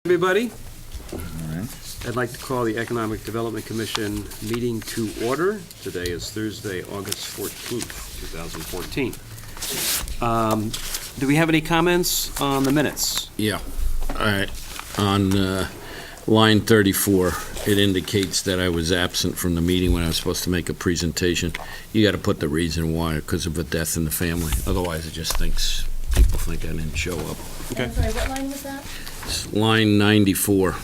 Everybody, All right. I'd like to call the Economic Development Commission meeting to order. Today is Thursday, August 14th, 2014. Do we have any comments on the minutes? Yeah. All right. On line 34, it indicates that I was absent from the meeting when I was supposed to make a presentation. You got to put the reason why, because of a death in the family. Otherwise, it just thinks people think I didn't show up. Okay. I'm sorry, what line was that? It's line 94.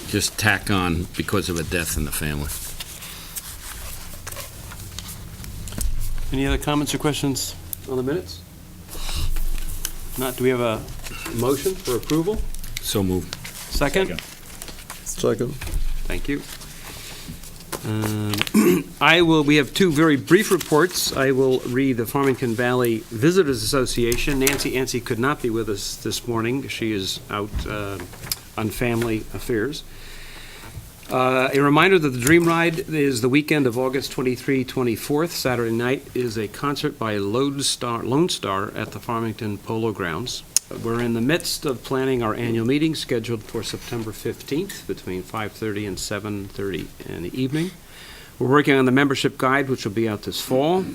Just tack on because of a death in the family. Any other comments or questions on the minutes? Not, do we have a motion for approval? So moved. Second? Second. Thank you. We have two very brief reports. I will read the Farmington Valley Visitors Association. Nancy could not be with us this morning. She is out on family affairs. A reminder that the Dream Ride is the weekend of August 23, 24th. Saturday night is a concert by Lone Star at the Farmington Polo Grounds. We're in the midst of planning our annual meeting scheduled for September 15th between 5:30 and 7:30 in the evening. We're working on the membership guide, which will be out this fall.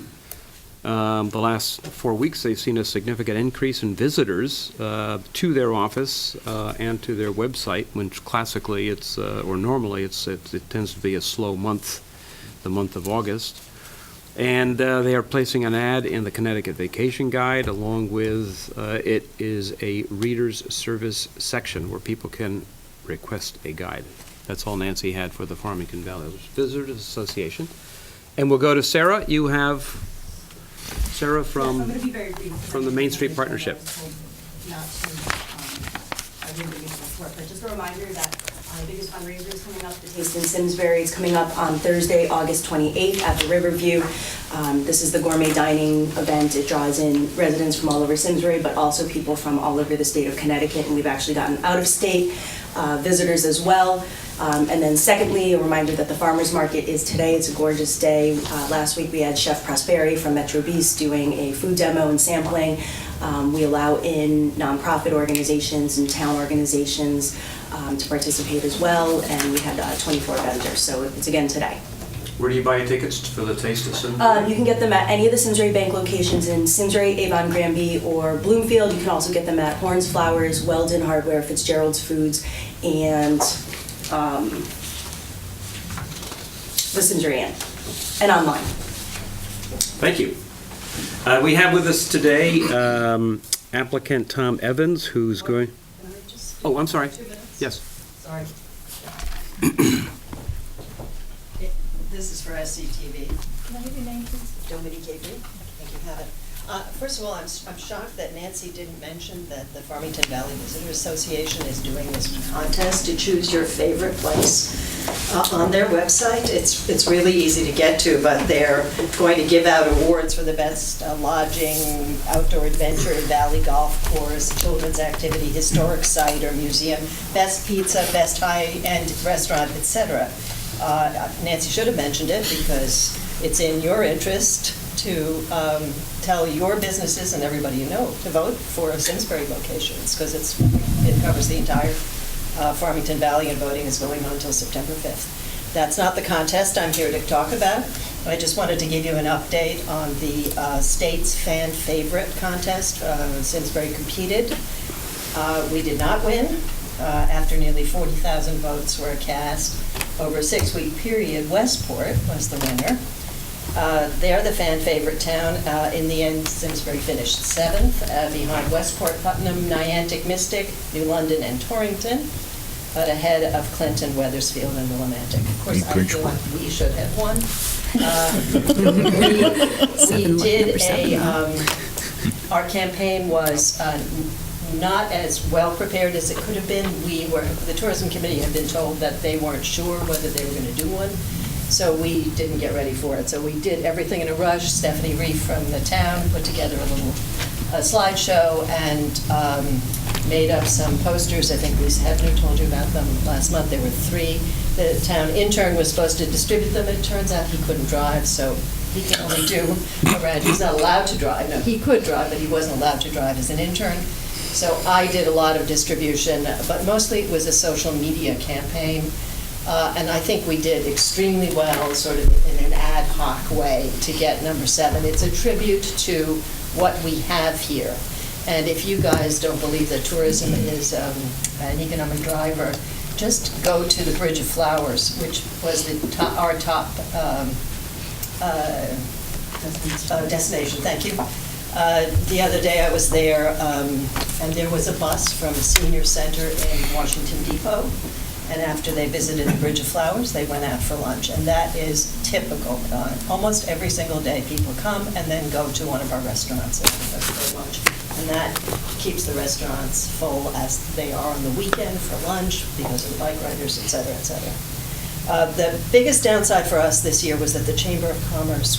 The last 4 weeks, they've seen a significant increase in visitors to their office and to their website, when classically normally it tends to be a slow month, the month of August. And they are placing an ad in the Connecticut Vacation Guide, along with it is a reader's service section where people can request a guide. That's all Nancy had for the Farmington Valley Visitors Association. And we'll go to Sarah. You have Sarah from, I'm going to be very brief, from the Main Street Partnership. Not to, I wouldn't be making this work, but just a reminder that the biggest fundraiser is coming up, the Taste in Simsbury. It's coming up on Thursday, August 28th at the Riverview. This is the gourmet dining event. It draws in residents from all over Simsbury, but also people from all over the state of Connecticut, and we've actually gotten out-of-state visitors as well. And then secondly, a reminder that the farmers market is today. It's a gorgeous day. Last week we had Chef Prosperi from Metro Beast doing a food demo and sampling. We allow in nonprofit organizations and town organizations to participate as well, and we had 24 vendors, so it's again today. Where do you buy your tickets for the Taste of Simsbury? You can get them at any of the Simsbury Bank locations in Simsbury, Avon, Granby, or Bloomfield. You can also get them at Horns Flowers, Weldon Hardware, Fitzgerald's Foods, and the Simsbury Inn, and online. Thank you. We have with us today applicant Tom Evans, who's going... Can I just Oh, I'm sorry. 2 minutes? Yes. Sorry. This is for SCTV. Can I have your name, please? Dominique Avery. Thank you, have it. First of all, I'm shocked that Nancy didn't mention that the Farmington Valley Visitor Association is doing this contest to choose your favorite place on their website. It's really easy to get to, but they're going to give out awards for the best lodging, outdoor adventure, valley golf course, children's activity, historic site or museum, best pizza, best high-end restaurant, etc. Nancy should have mentioned it because it's in your interest to tell your businesses and everybody you know to vote for Simsbury locations, because it covers the entire Farmington Valley, and voting is going on until September 5th. That's not the contest I'm here to talk about. I just wanted to give you an update on the state's fan favorite contest. Simsbury competed. We did not win. After nearly 40,000 votes were cast over a 6-week period, Westport was the winner. They're the fan favorite town. In the end, Simsbury finished 7th, behind Westport, Putnam, Niantic, Mystic, New London, and Torrington, but ahead of Clinton, Wethersfield, and Willimantic. Of course, I feel like we should have won. We did our campaign was not as well prepared as it could have been. The tourism committee had been told that they weren't sure whether they were going to do one. So we didn't get ready for it. So we did everything in a rush. Stephanie Reef from the town put together a little slideshow and made up some posters. I think Lisa Hebner told you about them last month. There were 3. The town intern was supposed to distribute them. It turns out he couldn't drive, so he can only do around. He's not allowed to drive. No, he could drive, but he wasn't allowed to drive as an intern. So I did a lot of distribution, but mostly it was a social media campaign. And I think we did extremely well, sort of in an ad hoc way, to get number 7. It's a tribute to what we have here. And if you guys don't believe that tourism is an economic driver, just go to the Bridge of Flowers, which was our top destination. Thank you. The other day I was there, and there was a bus from a senior center in Washington Depot. And after they visited the Bridge of Flowers, they went out for lunch. And that is typical. Almost every single day, people come and then go to one of our restaurants for lunch. And that keeps the restaurants full as they are on the weekend for lunch because of the bike riders, et cetera, et cetera. The biggest downside for us this year was that the Chamber of Commerce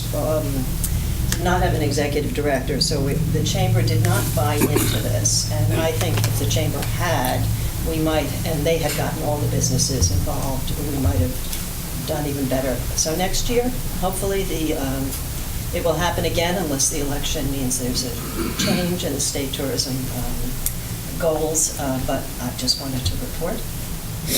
did not have an executive director. So the Chamber did not buy into this. And I think if the Chamber had, we might, and they had gotten all the businesses involved, we might have done even better. So next year, hopefully it will happen again unless the election means there's a change in the state tourism goals, but I just wanted to report.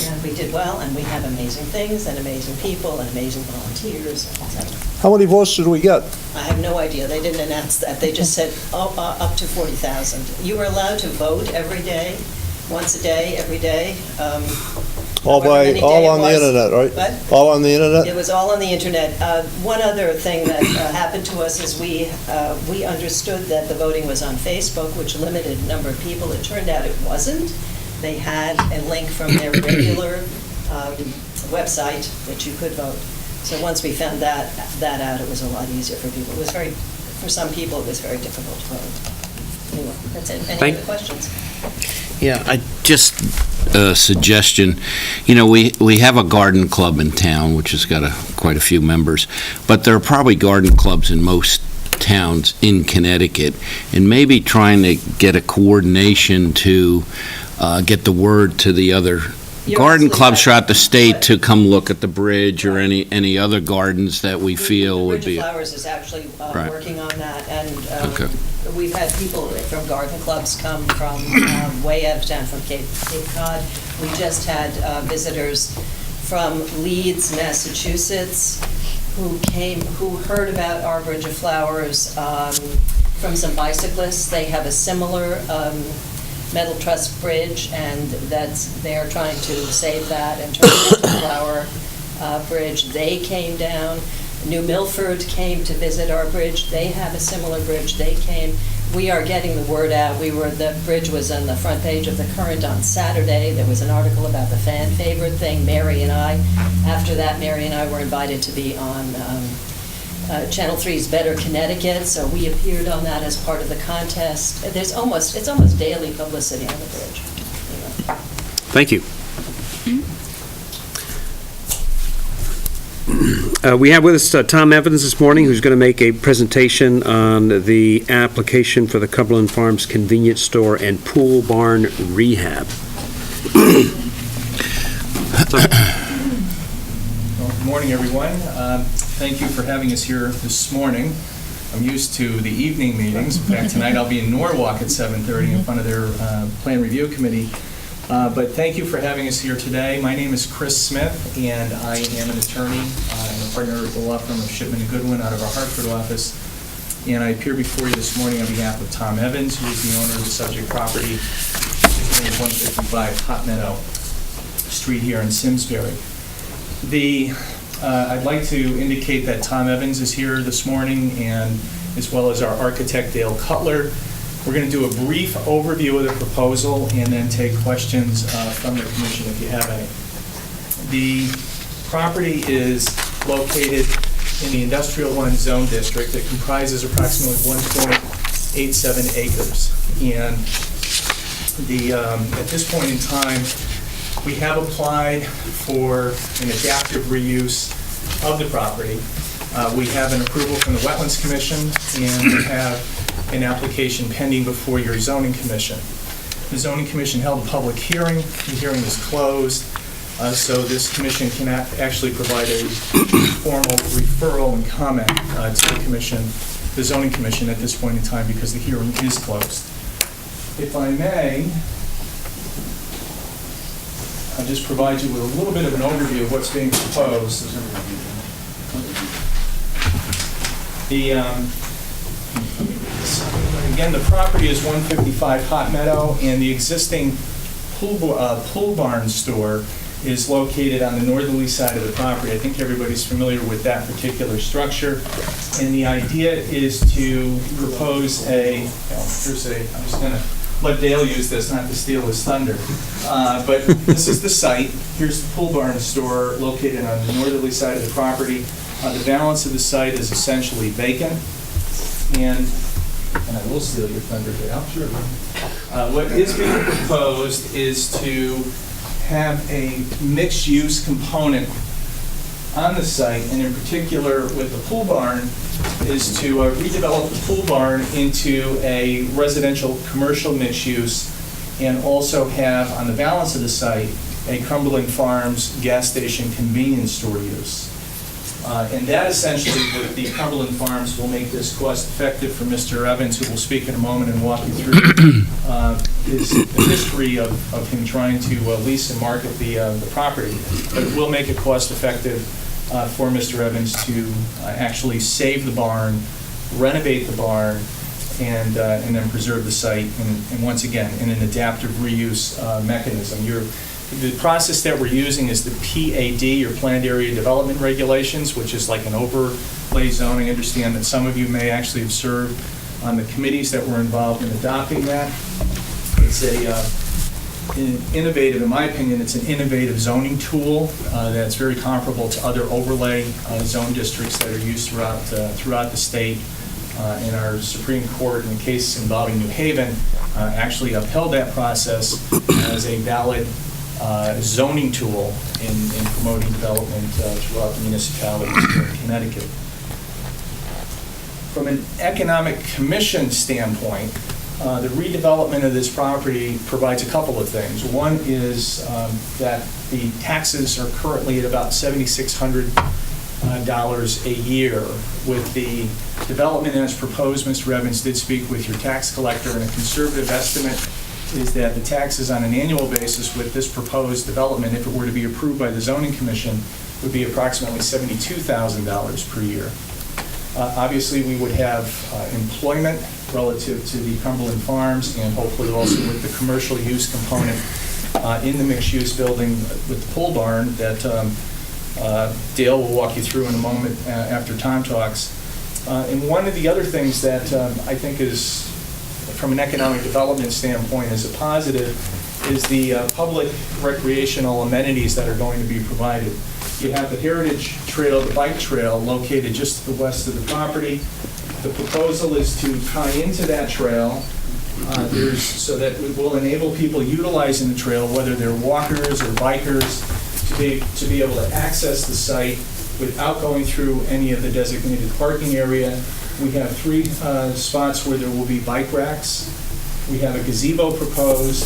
And we did well, and we have amazing things, and amazing people, and amazing volunteers, etc. How many votes did we get? I have no idea. They didn't announce that. They just said up to 40,000. You were allowed to vote every day. Once a day, every day. All on the internet, right? What? All on the internet? It was all on the internet. One other thing that happened to us is we understood that the voting was on Facebook, which limited the number of people. It turned out it wasn't. They had a link from their regular website that you could vote. So once we found that out, it was a lot easier for people. For some people, it was very difficult to vote. Anyway, that's it. Any other questions? Yeah, just a suggestion. You know, we have a garden club in town, which has got quite a few members, but there are probably garden clubs in most towns in Connecticut, and maybe trying to get a coordination to get the word to the other garden clubs throughout the state to come look at the bridge or any other gardens that we feel would be. The Bridge of Flowers is actually working on that, and Okay. we've had people from garden clubs come from way out of town, from Cape Cod. We just had visitors from Leeds, Massachusetts, who heard about our Bridge of Flowers from some bicyclists. They have a similar metal truss bridge, and they're trying to save that and turn it into a flower bridge. They came down. New Milford came to visit our bridge. They have a similar bridge. They came. We are getting the word out. The bridge was on the front page of the Current on Saturday. There was an article about the fan favorite thing. Mary and I, after that, Mary and I were invited to be on Channel 3's Better Connecticut, so we appeared on that as part of the contest. It's almost daily publicity on the bridge. Thank you. We have with us Tom Evans this morning, who's going to make a presentation on the application for the Cumberland Farms convenience store and pool barn rehab. Well, good morning, everyone. Thank you for having us here this morning. I'm used to the evening meetings. In fact, tonight I'll be in Norwalk at 7:30 in front of their Plan Review Committee. But thank you for having us here today. My name is Chris Smith, and I am an attorney. I'm a partner at the law firm of Shipman & Goodwin out of our Hartford office. And I appear before you this morning on behalf of Tom Evans, who is the owner of the subject property, 155 Hot Meadow Street here in Simsbury. I'd like to indicate that Tom Evans is here this morning, and as well as our architect, Dale Cutler. We're going to do a brief overview of the proposal and then take questions from the commission if you have any. The property is located in the Industrial 1 Zone District. It comprises approximately 1.87 acres. And at this point in time, we have applied for an adaptive reuse of the property. We have an approval from the Wetlands Commission, and we have an application pending before your Zoning Commission. The Zoning Commission held a public hearing. The hearing is closed, so this commission cannot actually provide a formal referral and comment to the Zoning Commission at this point in time because the hearing is closed. If I may, I'll just provide you with a little bit of an overview of what's being proposed. Again, the property is 155 Hot Meadow, and the existing pool barn store is located on the northerly side of the property. I think everybody's familiar with that particular structure. And the idea is to propose I'm just going to let Dale use this, not to steal his thunder. But this is the site. Here's the pool barn store located on the northerly side of the property. The balance of the site is essentially vacant. And I will steal your thunder, Dale. Sure. What is being proposed is to have a mixed-use component on the site, and in particular with the pool barn, is to redevelop the pool barn into a residential commercial mixed use, and also have on the balance of the site a Cumberland Farms gas station convenience store use. And that essentially, with the Cumberland Farms, will make this cost effective for Mr. Evans, who will speak in a moment and walk you through the history of him trying to lease and market the property. But it will make it cost effective for Mr. Evans to actually save the barn, renovate the barn, and then preserve the site, and once again, in an adaptive reuse mechanism. The process that we're using is the PAD, or Planned Area Development Regulations, which is like an overlay zone. I understand that some of you may actually have served on the committees that were involved in adopting that. It's innovative, in my opinion, it's an innovative zoning tool that's very comparable to other overlay zone districts that are used throughout the state. And our Supreme Court, in the case involving New Haven, actually upheld that process as a valid zoning tool in promoting development throughout the municipalities here in Connecticut. From an economic commission standpoint, the redevelopment of this property provides a couple of things. One is that the taxes are currently at about $7,600 a year. With the development as proposed, Mr. Evans did speak with your tax collector, and a conservative estimate is that the taxes on an annual basis with this proposed development, if it were to be approved by the zoning commission, would be approximately $72,000 per year. Obviously, we would have employment relative to the Cumberland Farms, and hopefully also with the commercial use component in the mixed-use building with the pool barn that Dale will walk you through in a moment after Tom talks. And one of the other things that I think is, from an economic development standpoint, is a positive, is the public recreational amenities that are going to be provided. You have the Heritage Trail, the bike trail, located just to the west of the property. The proposal is to tie into that trail so that it will enable people utilizing the trail, whether they're walkers or bikers, to be able to access the site without going through any of the designated parking area. We have 3 spots where there will be bike racks. We have a gazebo proposed,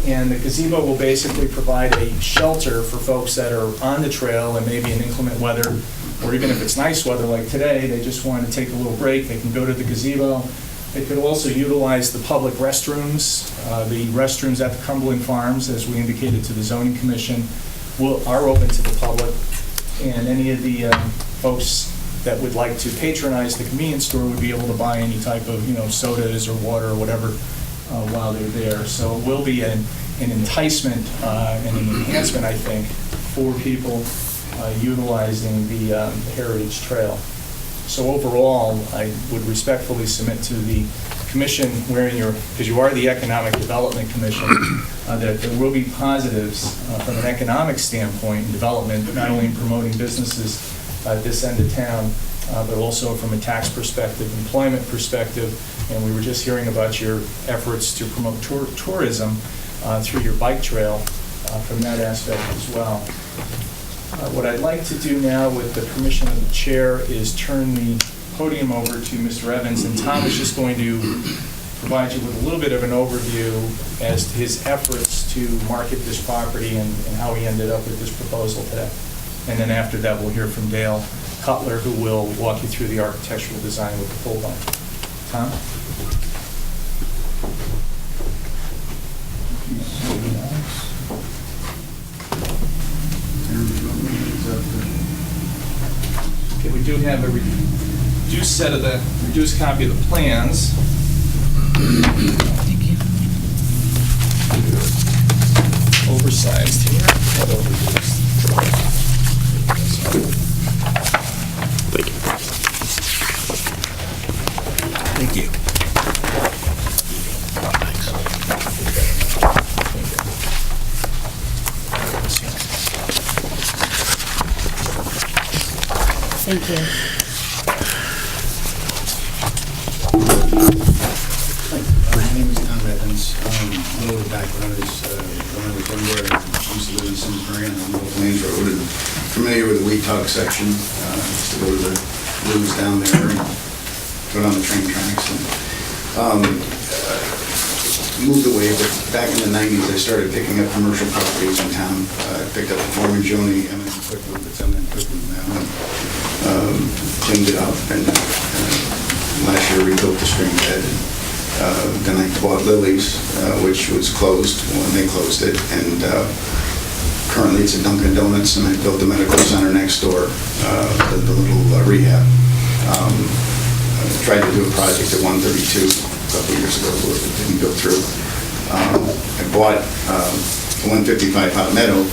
and the gazebo will basically provide a shelter for folks that are on the trail and maybe in inclement weather, or even if it's nice weather like today, they just want to take a little break, they can go to the gazebo. They could also utilize the public restrooms. The restrooms at the Cumberland Farms, as we indicated to the zoning commission, are open to the public, and any of the folks that would like to patronize the convenience store would be able to buy any type of, sodas or water or whatever while they're there. So it will be an enticement and an enhancement, I think, for people utilizing the Heritage Trail. So overall, I would respectfully submit to the commission, because you are the Economic Development Commission, that there will be positives from an economic standpoint in development, not only in promoting businesses at this end of town, but also from a tax perspective, employment perspective, and we were just hearing about your efforts to promote tourism through your bike trail from that aspect as well. What I'd like to do now, with the permission of the chair, is turn the podium over to Mr. Evans, and Tom is just going to provide you with a little bit of an overview as to his efforts to market this property and how he ended up with this proposal today. And then after that, we'll hear from Dale Cutler, who will walk you through the architectural design with the pool barn. Tom? We do have a reduced copy of the plans. Oversized here. Thank you. Thank you. My name is Tom Evans. A little background is when I was younger, I used to live in Simsbury on Old Plains Road, and familiar with the Wheat Talk section. Used to go to the blues down there and go down the train tracks. And moved away, but back in the 90s, I started picking up commercial properties in town. I picked up a farm in Joni, Eminent Equipment, it's Eminent Equipment now, and cleaned it up, and last year rebuilt the stream bed. Then I bought Lily's, which was closed when they closed it, and currently it's a Dunkin' Donuts, and I built the medical center next door, the little rehab. I tried to do a project at 132 a couple of years ago, but it didn't go through. I bought 155 Hot Meadow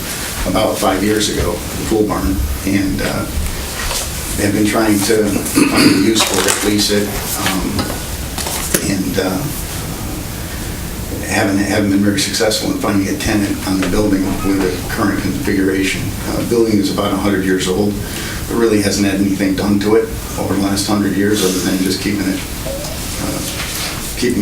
about 5 years ago, the pool barn, and have been trying to find a use for it, lease it, and haven't been very successful in finding a tenant on the building with the current configuration. The building is about 100 years old. It really hasn't had anything done to it over the last 100 years other than just keeping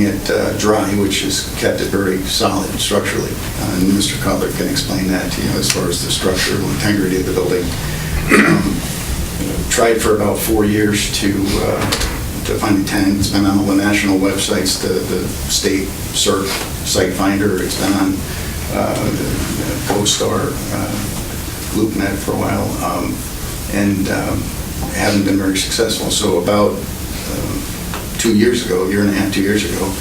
it dry, which has kept it very solid structurally. And Mr. Cutler can explain that to you as far as the structural integrity of the building. Tried for about 4 years to find a tenant. It's been on all the national websites, the state CERT site finder. It's been on CoStar, LoopNet for a while, and haven't been very successful. So about 2 years ago, a year and a half, 2 years ago,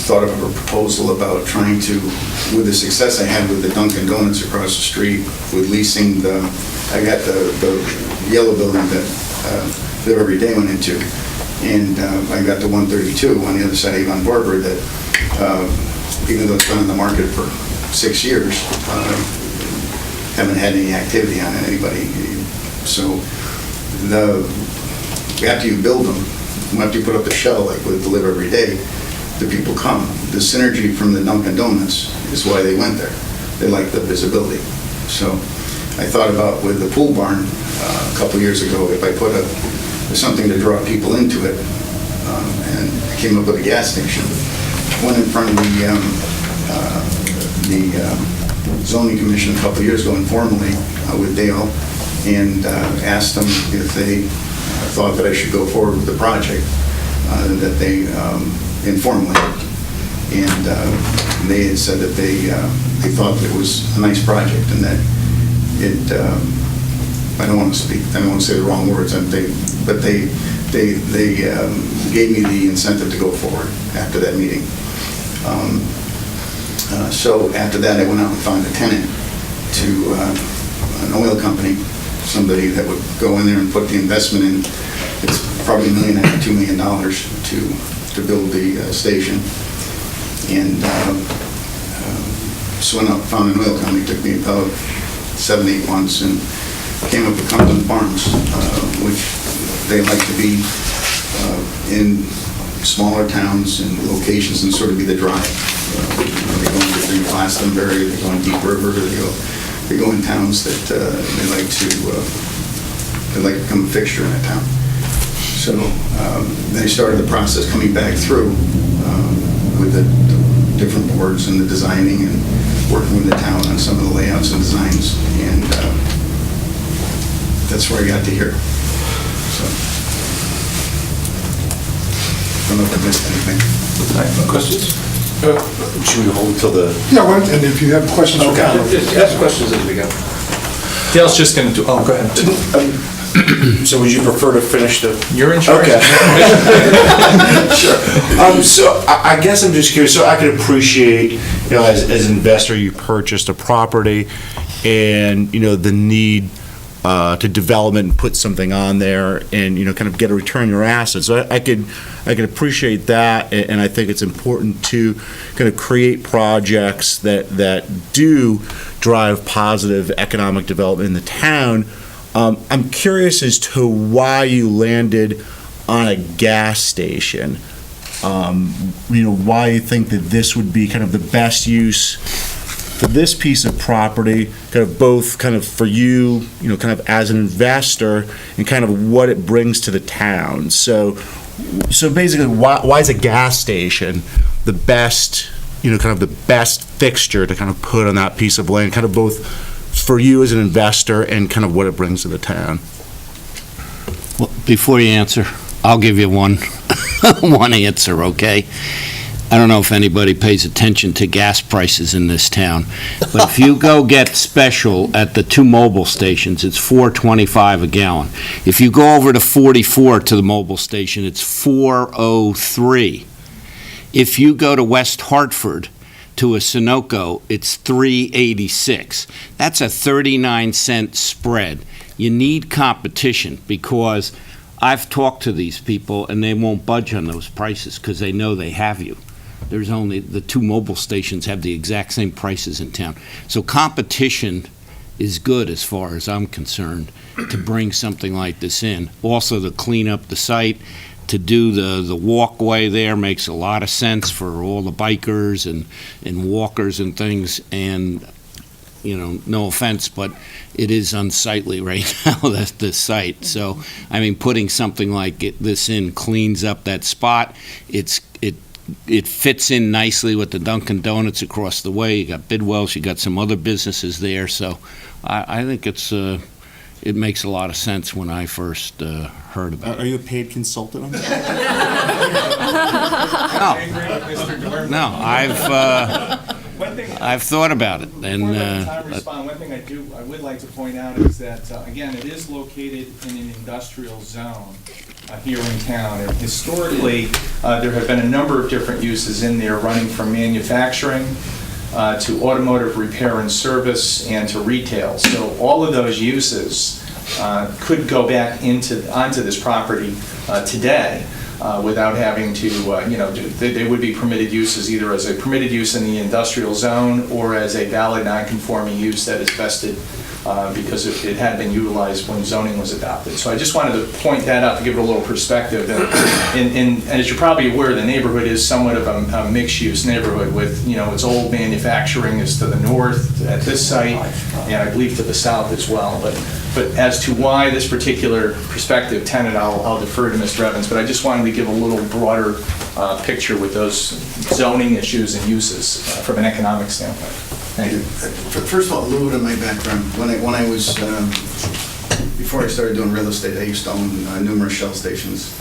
thought of a proposal about trying to, with the success I had with the Dunkin' Donuts across the street, with leasing I got the yellow building that Live Every Day went into, and I got the 132 on the other side of Avon Barber that, even though it's been on the market for 6 years, haven't had any activity on it, anybody. So after you build them, after you put up the shell, like with Live Every Day, the people come. The synergy from the Dunkin' Donuts is why they went there. They like the visibility. So I thought about with the pool barn a couple years ago, if I put something to draw people into it, and I came up with a gas station. Went in front of the zoning commission a couple years ago informally with Dale, and asked them if they thought that I should go forward with the project, that they informally, and they had said that they thought that it was a nice project and that it, I don't want to say the wrong words, but they gave me the incentive to go forward after that meeting. So after that, I went out and found a tenant to an oil company, somebody that would go in there and put the investment in. It's probably $1.5 million, $2 million to build the station. And so went out and found an oil company. It took me about 7-8 months and came up with Compton Farms, which they like to be in smaller towns and locations and sort of be the drive. They go into Glastonbury, they go in Deep River, they go in towns that they like to become a fixture in a town. So they started the process coming back through with the different boards and the designing and working with the town on some of the layouts and designs, and that's where I got to here. So I don't know if I missed anything. Questions? Should we hold until the... Yeah, well, and if you have questions for Cal. Just ask questions as we go. Dale's just going to do, oh, go ahead. So would you prefer to finish the... You're in charge. Okay. Sure. So I guess I'm just curious, so I could appreciate, as an investor, you purchased a property and, the need to development and put something on there and, kind of get a return on your assets. So I could appreciate that, and I think it's important to kind of create projects that do drive positive economic development in the town. I'm curious as to why you landed on a gas station. Why you think that this would be kind of the best use for this piece of property, kind of both kind of for you, kind of as an investor, and kind of what it brings to the town. So basically, why is a gas station the best, kind of the best fixture to kind of put on that piece of land, kind of both for you as an investor and kind of what it brings to the town? Well, before you answer, I'll give you one answer, okay? I don't know if anybody pays attention to gas prices in this town, but if you go get special at the 2 mobile stations, it's $4.25 a gallon. If you go over to 44 to the mobile station, it's $4.03. If you go to West Hartford to a Sunoco, it's $3.86. That's a 39-cent spread. You need competition, because I've talked to these people and they won't budge on those prices because they know they have you. There's only the 2 mobile stations have the exact same prices in town. So competition is good as far as I'm concerned to bring something like this in. Also, to clean up the site, to do the walkway there makes a lot of sense for all the bikers and walkers and things. And, no offense, but it is unsightly right now, that's the site. So, putting something like this in cleans up that spot. It fits in nicely with the Dunkin' Donuts across the way. You got Bidwell's, you got some other businesses there. So I think it makes a lot of sense when I first heard about it. Are you a paid consultant on that? No, I've thought about it. And one thing I would like to point out is that, again, it is located in an industrial zone here in town. And historically, there have been a number of different uses in there, running from manufacturing to automotive repair and service and to retail. So all of those uses could go back onto this property today without having to, they would be permitted uses either as a permitted use in the industrial zone or as a valid non-conforming use that is vested because it had been utilized when zoning was adopted. So I just wanted to point that out to give it a little perspective. And as you're probably aware, the neighborhood is somewhat of a mixed-use neighborhood with, its old manufacturing is to the north at this site, and I believe to the south as well. But as to why this particular prospective tenant, I'll defer to Mr. Evans, but I just wanted to give a little broader picture with those zoning issues and uses from an economic standpoint. Thank you. First of all, a little bit of my background. When I was, before I started doing real estate, I used to own numerous Shell stations.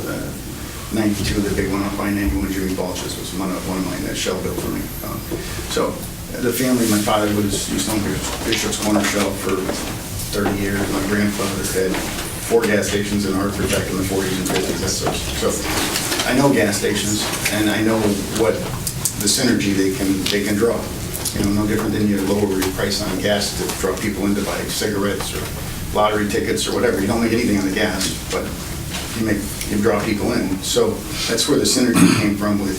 92, the big one off I-91, Jimmy Balch's was one of mine that Shell built for me. So the family, my father used to own Bishop's Corner Shell for 30 years. My grandfather had 4 gas stations in Hartford back in the 40s and 50s. So I know gas stations, and I know what the synergy they can draw. No different than you lower your price on gas to draw people in to buy cigarettes or lottery tickets or whatever. You don't make anything on the gas, but you draw people in. So that's where the synergy came from with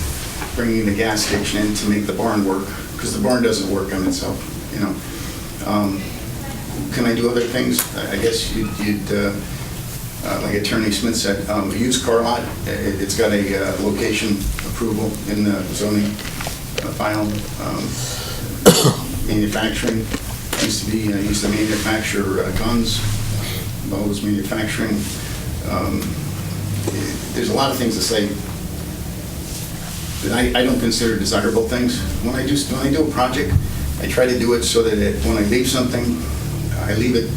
bringing the gas station in to make the barn work, because the barn doesn't work on itself. Can I do other things? I guess you'd like Attorney Smith said, a used car lot. It's got a location approval in the zoning file. Manufacturing used to manufacture guns. Bows manufacturing. There's a lot of things to say that I don't consider desirable things. When I do a project, I try to do it so that when I leave something, I leave it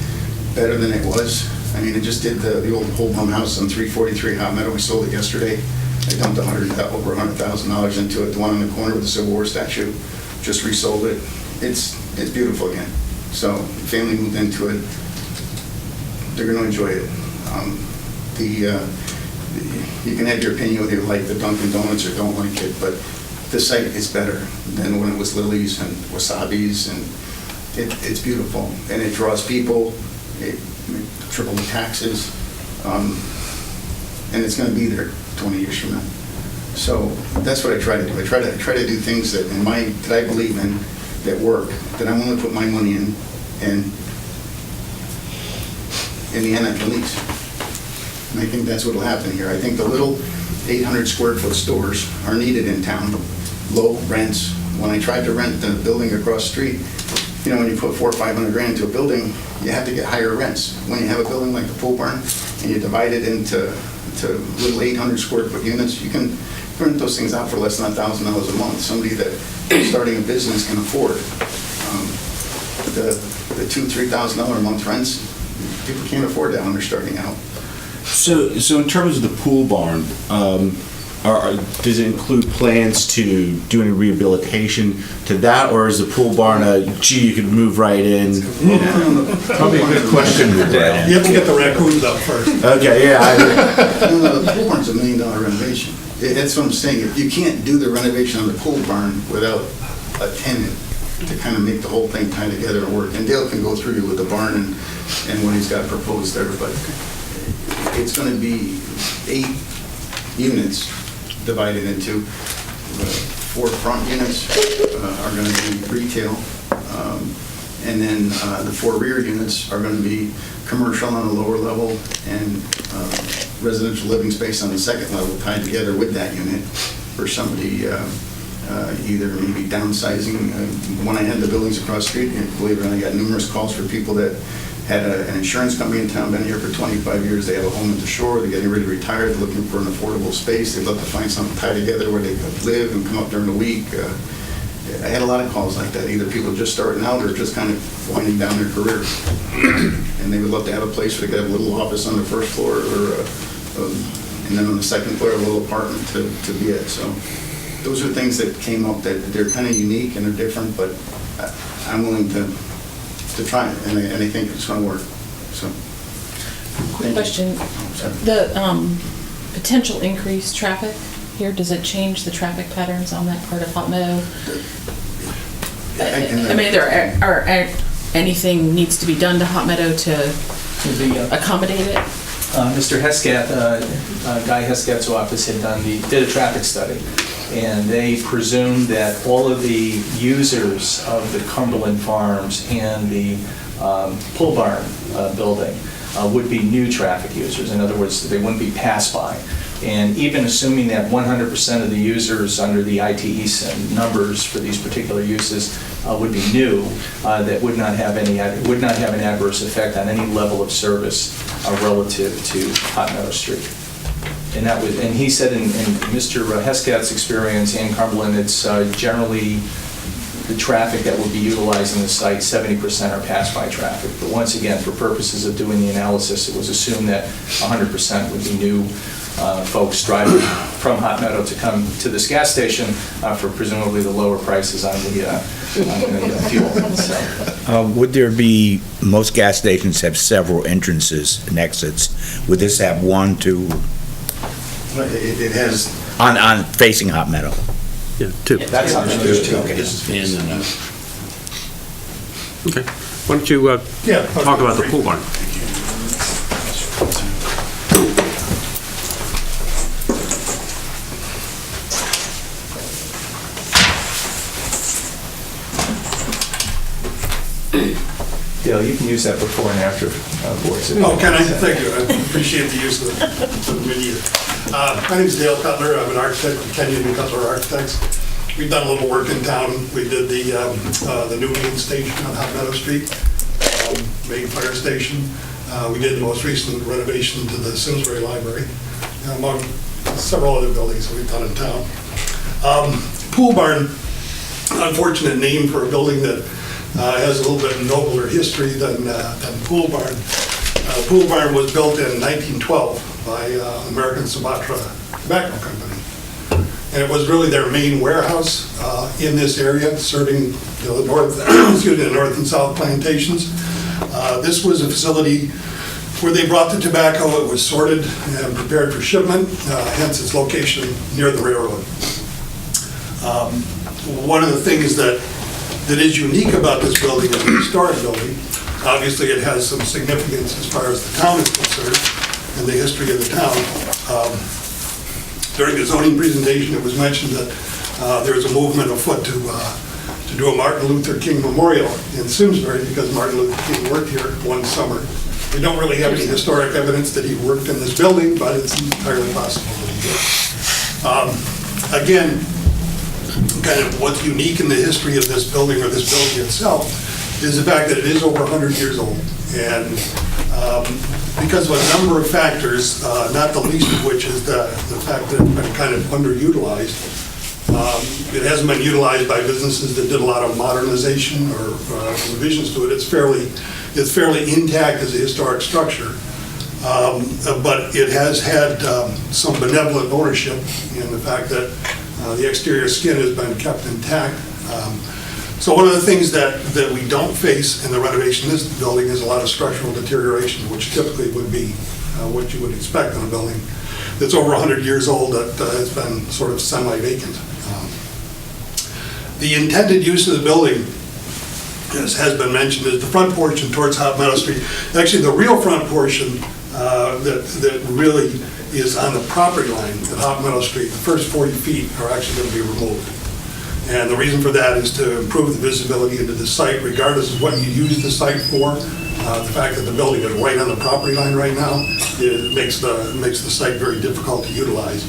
better than it was. I just did the old Holcomb house on 343 Hot Meadow. We sold it yesterday. I dumped over $100,000 into it. The one on the corner with the Civil War statue, just resold it. It's beautiful again. So the family moved into it. They're going to enjoy it. You can have your opinion whether you like the Dunkin' Donuts or don't like it, but the site is better than when it was Lily's and Wasabi's, and it's beautiful, and it draws people. it triple the taxes, and it's going to be there 20 years from now. So that's what I try to do. I try to do things that I believe in, that work, that I'm willing to put my money in, and in the end, I can lease. And I think that's what will happen here. I think the little 800 square foot stores are needed in town, low rents. When I tried to rent the building across the street, when you put $400,000 or $500,000 into a building, you have to get higher rents. When you have a building like the pool barn and you divide it into little 800 square foot units, you can rent those things out for less than $1,000 a month. Somebody that is starting a business can afford. The $2,000, $3,000 a month rents, people can't afford that when they're starting out. So in terms of the pool barn, does it include plans to do any rehabilitation to that, or is the pool barn you could move right in? Probably a good question with that. You have to get the raccoons up first. Okay, yeah. No, the pool barn's $1 million renovation. That's what I'm saying. If you can't do the renovation on the pool barn without a tenant to kind of make the whole thing tie together and work. And Dale can go through you with the barn and what he's got proposed there, but it's going to be 8 units divided into. 4 front units are going to be retail, and then the 4 rear units are going to be commercial on the lower level and residential living space on the second level, tied together with that unit for somebody either maybe downsizing. When I had the buildings across the street, believe it or not, I got numerous calls for people that had an insurance company in town, been here for 25 years, they have a home at the shore, they're getting ready to retire, they're looking for an affordable space, they'd love to find something tied together where they could live and come up during the week. I had a lot of calls like that, either people just starting out or just kind of winding down their career. And they would love to have a place where they could have a little office on the first floor, and then on the second floor, a little apartment to be at. So those are things that came up that they're kind of unique and they're different, but I'm willing to try it, and I think it's going to work. So. Quick question. The potential increased traffic here, does it change the traffic patterns on that part of Hot Meadow? I mean, are anything needs to be done to Hot Meadow to accommodate it? Mr. Hesketh, Guy Hesketh's office did a traffic study, and they presumed that all of the users of the Cumberland Farms and the Pool Barn building would be new traffic users. In other words, they wouldn't be pass-by. And even assuming that 100% of the users under the ITE numbers for these particular uses would be new, that would not have an adverse effect on any level of service relative to Hot Meadow Street. And he said in Mr. Hesketh's experience in Cumberland, it's generally the traffic that will be utilizing the site, 70% are pass-by traffic. But once again, for purposes of doing the analysis, it was assumed that 100% would be new folks driving from Hot Meadow to come to this gas station for presumably the lower prices on the fuel. So. Would there be, most gas stations have several entrances and exits. Would this have 1, 2? It has. On facing Hot Meadow? Yeah, 2. That's how there's 2. Okay. Okay. Why don't you talk about the pool barn? Dale, you can use that before and after boards. Oh, can I? Thank you. I appreciate the use of the media. My name's Dale Cutler. I'm an architect with Kenyon and Cutler Architects. We've done a little work in town. We did the new main station on Hot Meadow Street, main fire station. We did the most recent renovation to the Simsbury Library, among several other buildings that we've done in town. Pool barn, unfortunate name for a building that has a little bit nobler history than Pool Barn. Pool Barn was built in 1912 by American Sumatra Tobacco Company. And it was really their main warehouse in this area, serving the north, the north and south plantations. This was a facility where they brought the tobacco. It was sorted and prepared for shipment, hence its location near the railroad. One of the things that is unique about this building, as a historic building, Obviously, it has some significance as far as the town is concerned and the history of the town. During the zoning presentation, it was mentioned that there's a movement afoot to do a Martin Luther King memorial in Simsbury because Martin Luther King worked here one summer. We don't really have any historic evidence that he worked in this building, but it's entirely possible that he did. Again, kind of what's unique in the history of this building or this building itself is the fact that it is over 100 years old. And because of a number of factors, not the least of which is the fact that it's been kind of underutilized. It hasn't been utilized by businesses that did a lot of modernization or revisions to it. It's fairly intact as a historic structure. But it has had some benevolent ownership in the fact that the exterior skin has been kept intact. So one of the things that we don't face in the renovation of this building is a lot of structural deterioration, which typically would be what you would expect in a building that's over 100 years old that has been sort of semi-vacant. The intended use of the building, as has been mentioned, is the front portion towards Hop Meadow Street. Actually, the real front portion that really is on the property line at Hop Meadow Street, the first 40 feet are actually going to be removed. And the reason for that is to improve the visibility into the site, regardless of what you use the site for. The fact that the building is right on the property line right now, it makes the site very difficult to utilize.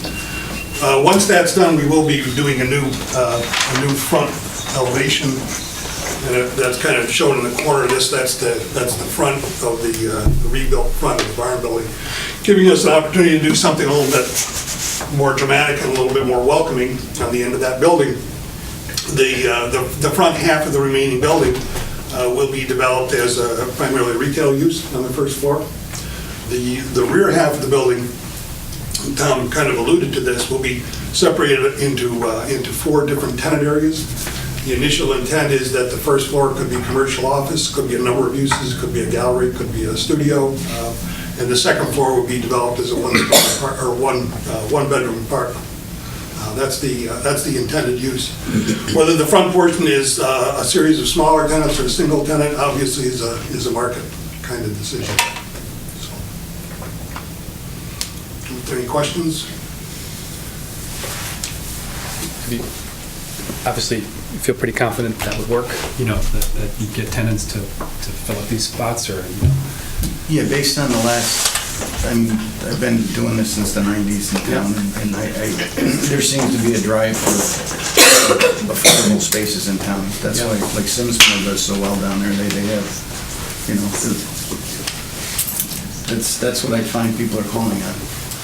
Once that's done, we will be doing a new front elevation, and that's kind of shown in the corner of this. That's the front of the rebuilt front of the barn building, giving us an opportunity to do something a little bit more dramatic and a little bit more welcoming on the end of that building. The front half of the remaining building will be developed as a primarily retail use on the first floor. The rear half of the building, Tom kind of alluded to this, will be separated into 4 different tenant areas. The initial intent is that the first floor could be commercial office, could be a number of uses, could be a gallery, could be a studio, and the second floor would be developed as a one-bedroom apartment. That's the intended use. Whether the front portion is a series of smaller tenants or a single tenant, obviously is a market kind of decision. So, any questions? Obviously, you feel pretty confident that would work. That you get tenants to fill up these spots, or Yeah, based on the last. I've been doing this since the 90s in town, and there seems to be a drive for affordable spaces in town. That's why, like Simsbury does so well down there. They have, that's what I find people are calling on.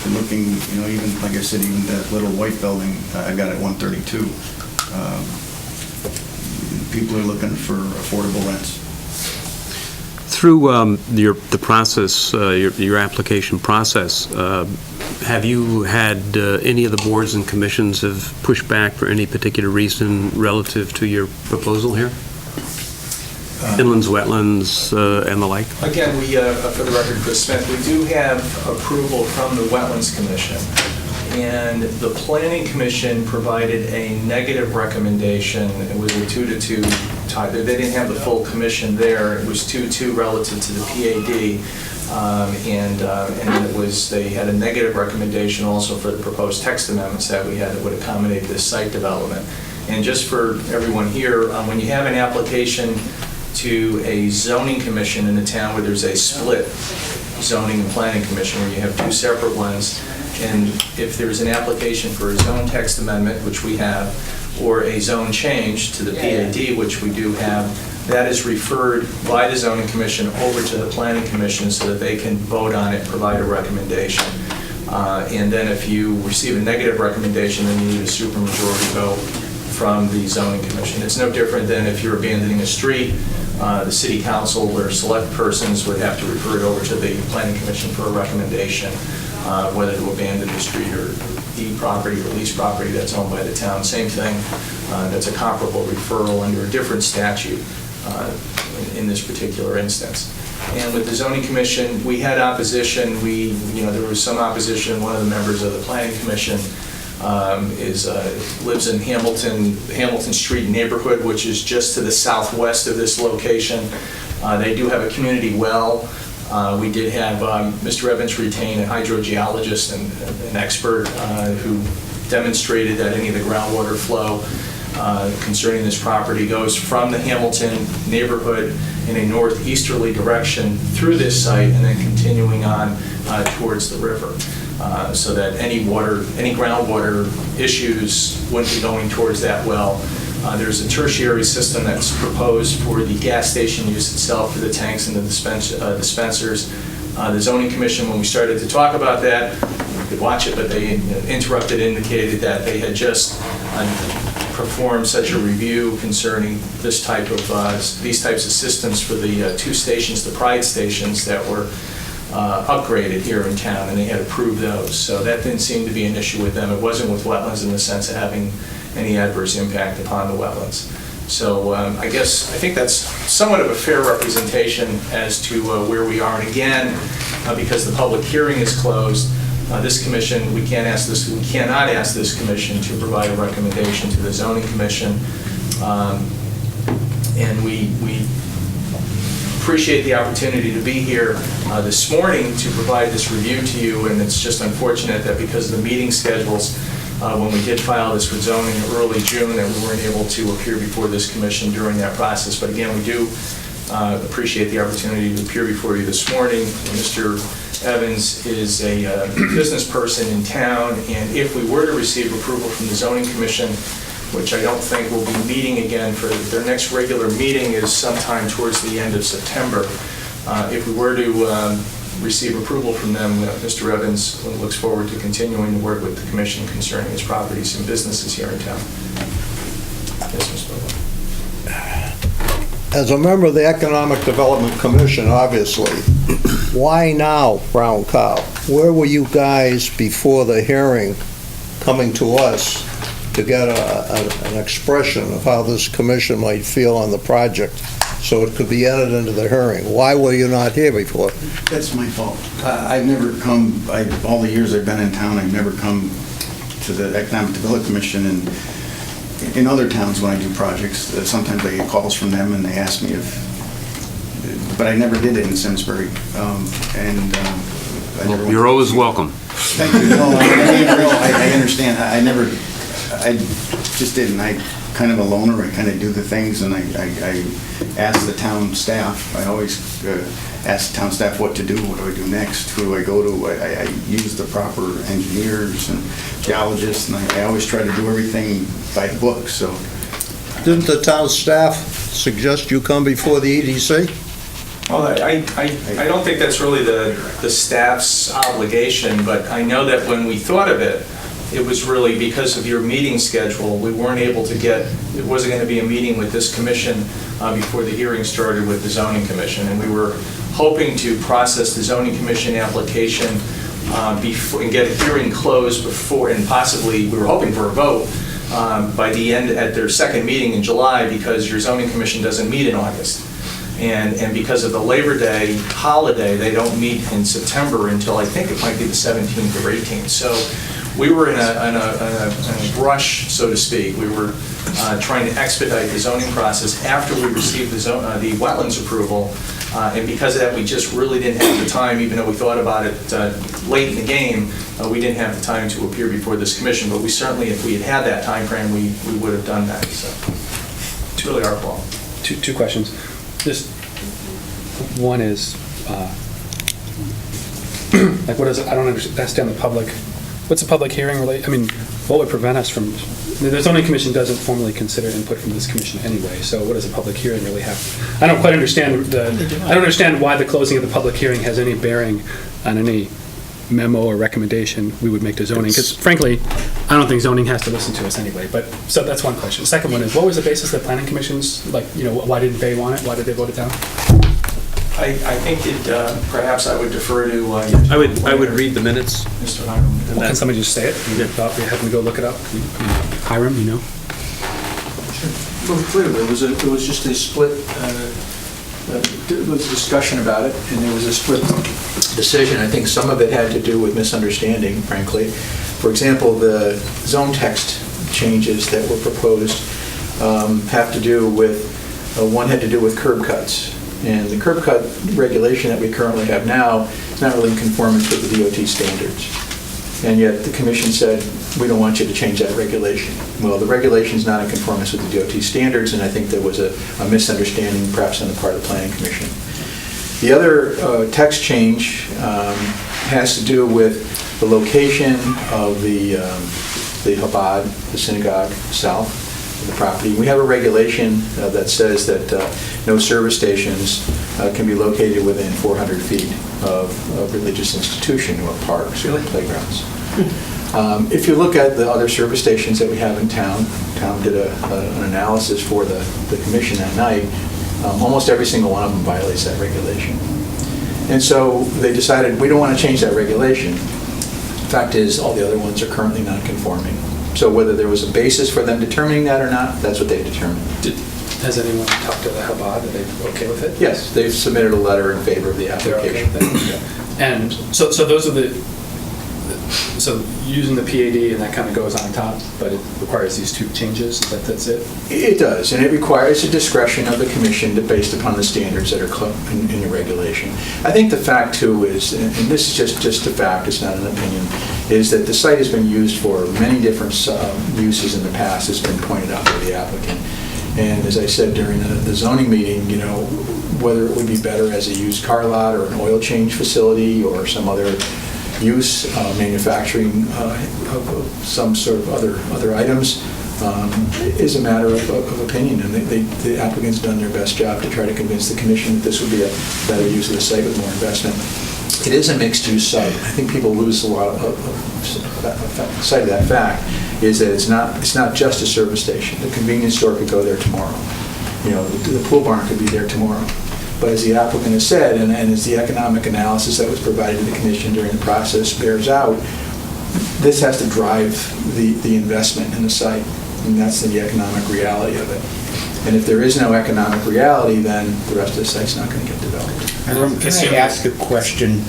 They're looking, even like I said, even that little white building I got at 132. People are looking for affordable rents. Through the process, your application process, have you had any of the boards and commissions have pushed back for any particular reason relative to your proposal here? Inlands, wetlands, and the like? Again, we, for the record, Chris Smith, we do have approval from the Wetlands Commission. And the Planning Commission provided a negative recommendation. It was a 2-to-2 tie. They didn't have the full commission there. It was 2-2 relative to the PAD. And they had a negative recommendation also for the proposed text amendments that we had that would accommodate this site development. And just for everyone here, when you have an application to a zoning commission in a town where there's a split zoning and planning commission, where you have 2 separate ones, and if there's an application for a zone text amendment, which we have, or a zone change to the PAD, which we do have, that is referred by the zoning commission over to the planning commission so that they can vote on it, provide a recommendation. And then if you receive a negative recommendation, then you need a supermajority vote from the zoning commission. It's no different than if you're abandoning a street, the city council or select persons would have to refer it over to the planning commission for a recommendation, whether to abandon the street or deed property or lease property that's owned by the town. Same thing. That's a comparable referral under a different statute in this particular instance. And with the zoning commission, we had opposition. There was some opposition. One of the members of the planning commission lives in Hamilton Street neighborhood, which is just to the southwest of this location. They do have a community well. We did have Mr. Evans retain a hydrogeologist and an expert who demonstrated that any of the groundwater flow concerning this property goes from the Hamilton neighborhood in a northeasterly direction through this site and then continuing on towards the river. So that any groundwater issues wouldn't be going towards that well. There's a tertiary system that's proposed for the gas station use itself, for the tanks and the dispensers. The zoning commission, when we started to talk about that, you could watch it, but they interrupted, indicated that they had just performed such a review concerning this type of these types of systems for the two stations, the Pride stations that were upgraded here in town, and they had approved those. So that didn't seem to be an issue with them. It wasn't with wetlands in the sense of having any adverse impact upon the wetlands. So I think that's somewhat of a fair representation as to where we are. And again, because the public hearing is closed, this commission, we cannot ask this commission to provide a recommendation to the zoning commission. And we appreciate the opportunity to be here this morning to provide this review to you, and it's just unfortunate that because of the meeting schedules, when we did file this with zoning in early June, that we weren't able to appear before this commission during that process. But again, we do appreciate the opportunity to appear before you this morning. Mr. Evans is a business person in town, and if we were to receive approval from the zoning commission, which I don't think will be meeting again for their next regular meeting is sometime towards the end of September. If we were to receive approval from them, Mr. Evans looks forward to continuing to work with the commission concerning his properties and businesses here in town. Yes, Mr. Bowler. As a member of the Economic Development Commission, obviously, why now, Brown Cow? Where were you guys before the hearing coming to us to get an expression of how this commission might feel on the project so it could be entered into the hearing? Why were you not here before? That's my fault. I've never come, all the years I've been in town, I've never come to the Economic Development Commission, and in other towns when I do projects, sometimes I get calls from them and they ask me if, but I never did it in Simsbury. You're always welcome. Thank you. No, I understand. I just didn't. I kind of a loner. I kind of do the things, and I ask the town staff. I always ask the town staff what to do. What do I do next? Who do I go to? I use the proper engineers and geologists, and I always try to do everything by the book. So, didn't the town staff suggest you come before the EDC? Well, I don't think that's really the staff's obligation, but I know that when we thought of it, it was really because of your meeting schedule. We weren't able to get, it wasn't going to be a meeting with this commission before the hearing started with the zoning commission, and we were hoping to process the zoning commission application before and get a hearing closed before, and possibly we were hoping for a vote by the end at their second meeting in July, because your zoning commission doesn't meet in August. And because of the Labor Day holiday, they don't meet in September until I think it might be the 17th or 18th. So we were in a rush, so to speak. We were trying to expedite the zoning process after we received the wetlands approval. And because of that, we just really didn't have the time, even though we thought about it late in the game, we didn't have the time to appear before this commission. But we certainly, if we had had that time frame, we would have done that. So it's really our fault. Two questions. Just one is, like, what is it? I don't understand the public. What's a public hearing relate? I mean, what would prevent us from? The zoning commission doesn't formally consider input from this commission anyway. So what does a public hearing really have? I don't quite understand I don't understand why the closing of the public hearing has any bearing on any memo or recommendation we would make to zoning. Because frankly, I don't think zoning has to listen to us anyway. But so that's one question. The second one is, what was the basis of the planning commission's, like, why didn't they want it? Why did they vote it down? I think perhaps I would defer to. I would read the minutes. Mr. Hiram. Well, can somebody just say it? You thought we had to go look it up? Hiram, you know? Well, clearly, there was just a split, there was discussion about it, and there was a split decision. I think some of it had to do with misunderstanding, frankly. For example, the zone text changes that were proposed have to do with, one had to do with curb cuts. And the curb cut regulation that we currently have now is not really in conformance with the DOT standards. And yet the commission said, we don't want you to change that regulation. Well, the regulation is not in conformance with the DOT standards, and I think there was a misunderstanding perhaps on the part of the planning commission. The other text change has to do with the location of the Chabad, the synagogue south of the property. We have a regulation that says that no service stations can be located within 400 feet of a religious institution or parks or playgrounds. If you look at the other service stations that we have in town, Tom did an analysis for the commission that night, almost every single one of them violates that regulation. And so they decided, we don't want to change that regulation. Fact is, all the other ones are currently non-conforming. So whether there was a basis for them determining that or not, that's what they determined. Has anyone talked to the Chabad? Are they okay with it? Yes, they've submitted a letter in favor of the They're okay application. with it? And so those are so using the PAD and that kind of goes on top, but it requires these two changes, that's it? It does, and it requires a discretion of the commission based upon the standards that are in the regulation. I think the fact, too, is, and this is just a fact, it's not an opinion, is that the site has been used for many different uses in the past, it's been pointed out by the applicant. And as I said during the zoning meeting, you know, whether it would be better as a used car lot or an oil change facility or some other use, manufacturing of some sort of other items, is a matter of opinion, and the applicant's done their best job to try to convince the commission that this would be a better use of the site with more investment. It is a mixed-use site. I think people lose a lot of sight of that fact, is that it's not just a service station. The convenience store could go there tomorrow. You know, the pool barn could be there tomorrow. But as the applicant has said, and as the economic analysis that was provided to the commission during the process bears out, this has to drive the investment in the site, and that's the economic reality of it. And if there is no economic reality, then the rest of the site's not going to get developed. Can I ask a question?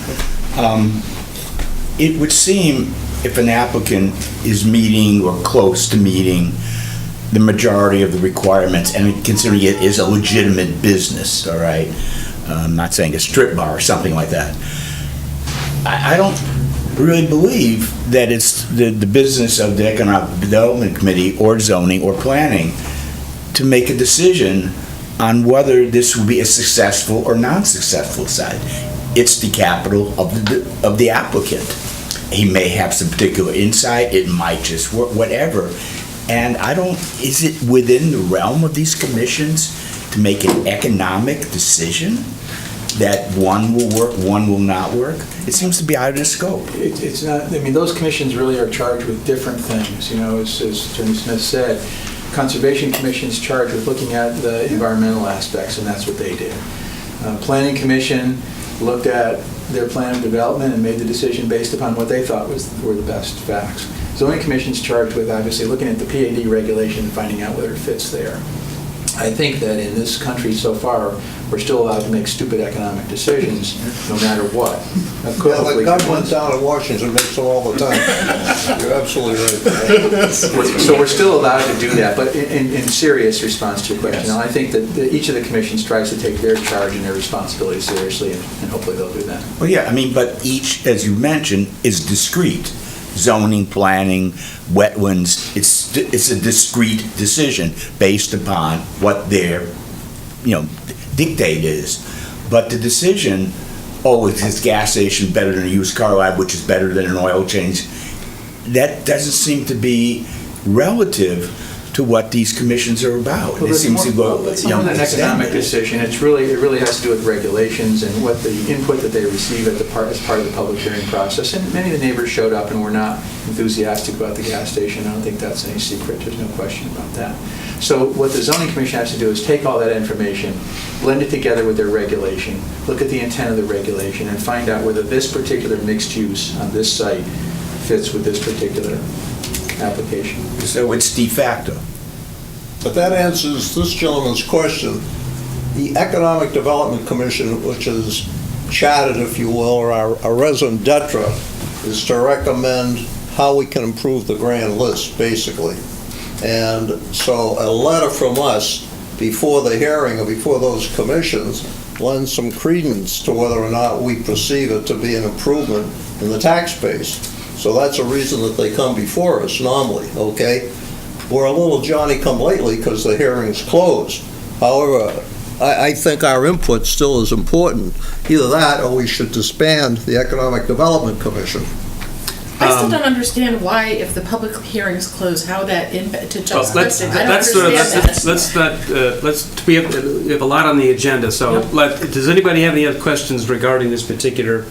It would seem if an applicant is meeting or close to meeting the majority of the requirements, and considering it is a legitimate business, all right? I'm not saying a strip bar or something like that. I don't really believe that it's the business of the Economic Development Committee or zoning or planning to make a decision on whether this will be a successful or non-successful site. It's the capital of the applicant. He may have some particular insight, it might just work, whatever. And is it within the realm of these commissions to make an economic decision that one will work, one will not work? It seems to be out of the scope. It's not, I mean, those commissions really are charged with different things. You know, as Attorney Smith said, Conservation Commission's charged with looking at the environmental aspects, and that's what they did. Planning Commission looked at their plan of development and made the decision based upon what they thought were the best facts. Zoning Commission's charged with obviously looking at the PAD regulation and finding out whether it fits there. I think that in this country so far, we're still allowed to make stupid economic decisions no matter what. Yeah, the government down in Washington makes them all the time. You're absolutely right. So we're still allowed to do that, but in serious response to your question, I think that each of the commissions tries to take their charge and their responsibility seriously, and hopefully they'll do that. Well, yeah, I mean, but each, as you mentioned, is discrete. Zoning, planning, wetlands, it's a discrete decision based upon what their, dictate is. But the decision, is this gas station better than a used car lot, which is better than an oil change? That doesn't seem to be relative to what these commissions are about. Well, it's more than an economic decision. It really has to do with regulations and what the input that they receive as part of the public hearing process. And many of the neighbors showed up and were not enthusiastic about the gas station. I don't think that's any secret. There's no question about that. So what the zoning commission has to do is take all that information, blend it together with their regulation, look at the intent of the regulation, and find out whether this particular mixed use on this site fits with this particular application. So it's de facto. But that answers this gentleman's question. The Economic Development Commission, which is chartered, if you will, or our raison d'etre, is to recommend how we can improve the grand list, basically. And so a letter from us before the hearing or before those commissions lend some credence to whether or not we perceive it to be an improvement in the tax base. So that's a reason that they come before us normally, okay? We're a little Johnny-come-lately because the hearing's closed. However, I think our input still is important. Either that, or we should disband the Economic Development Commission. I still don't understand why, if the public hearing's closed, how that impact to Well, just. I don't understand that. we have a lot on the agenda, so does anybody have any other questions regarding this particular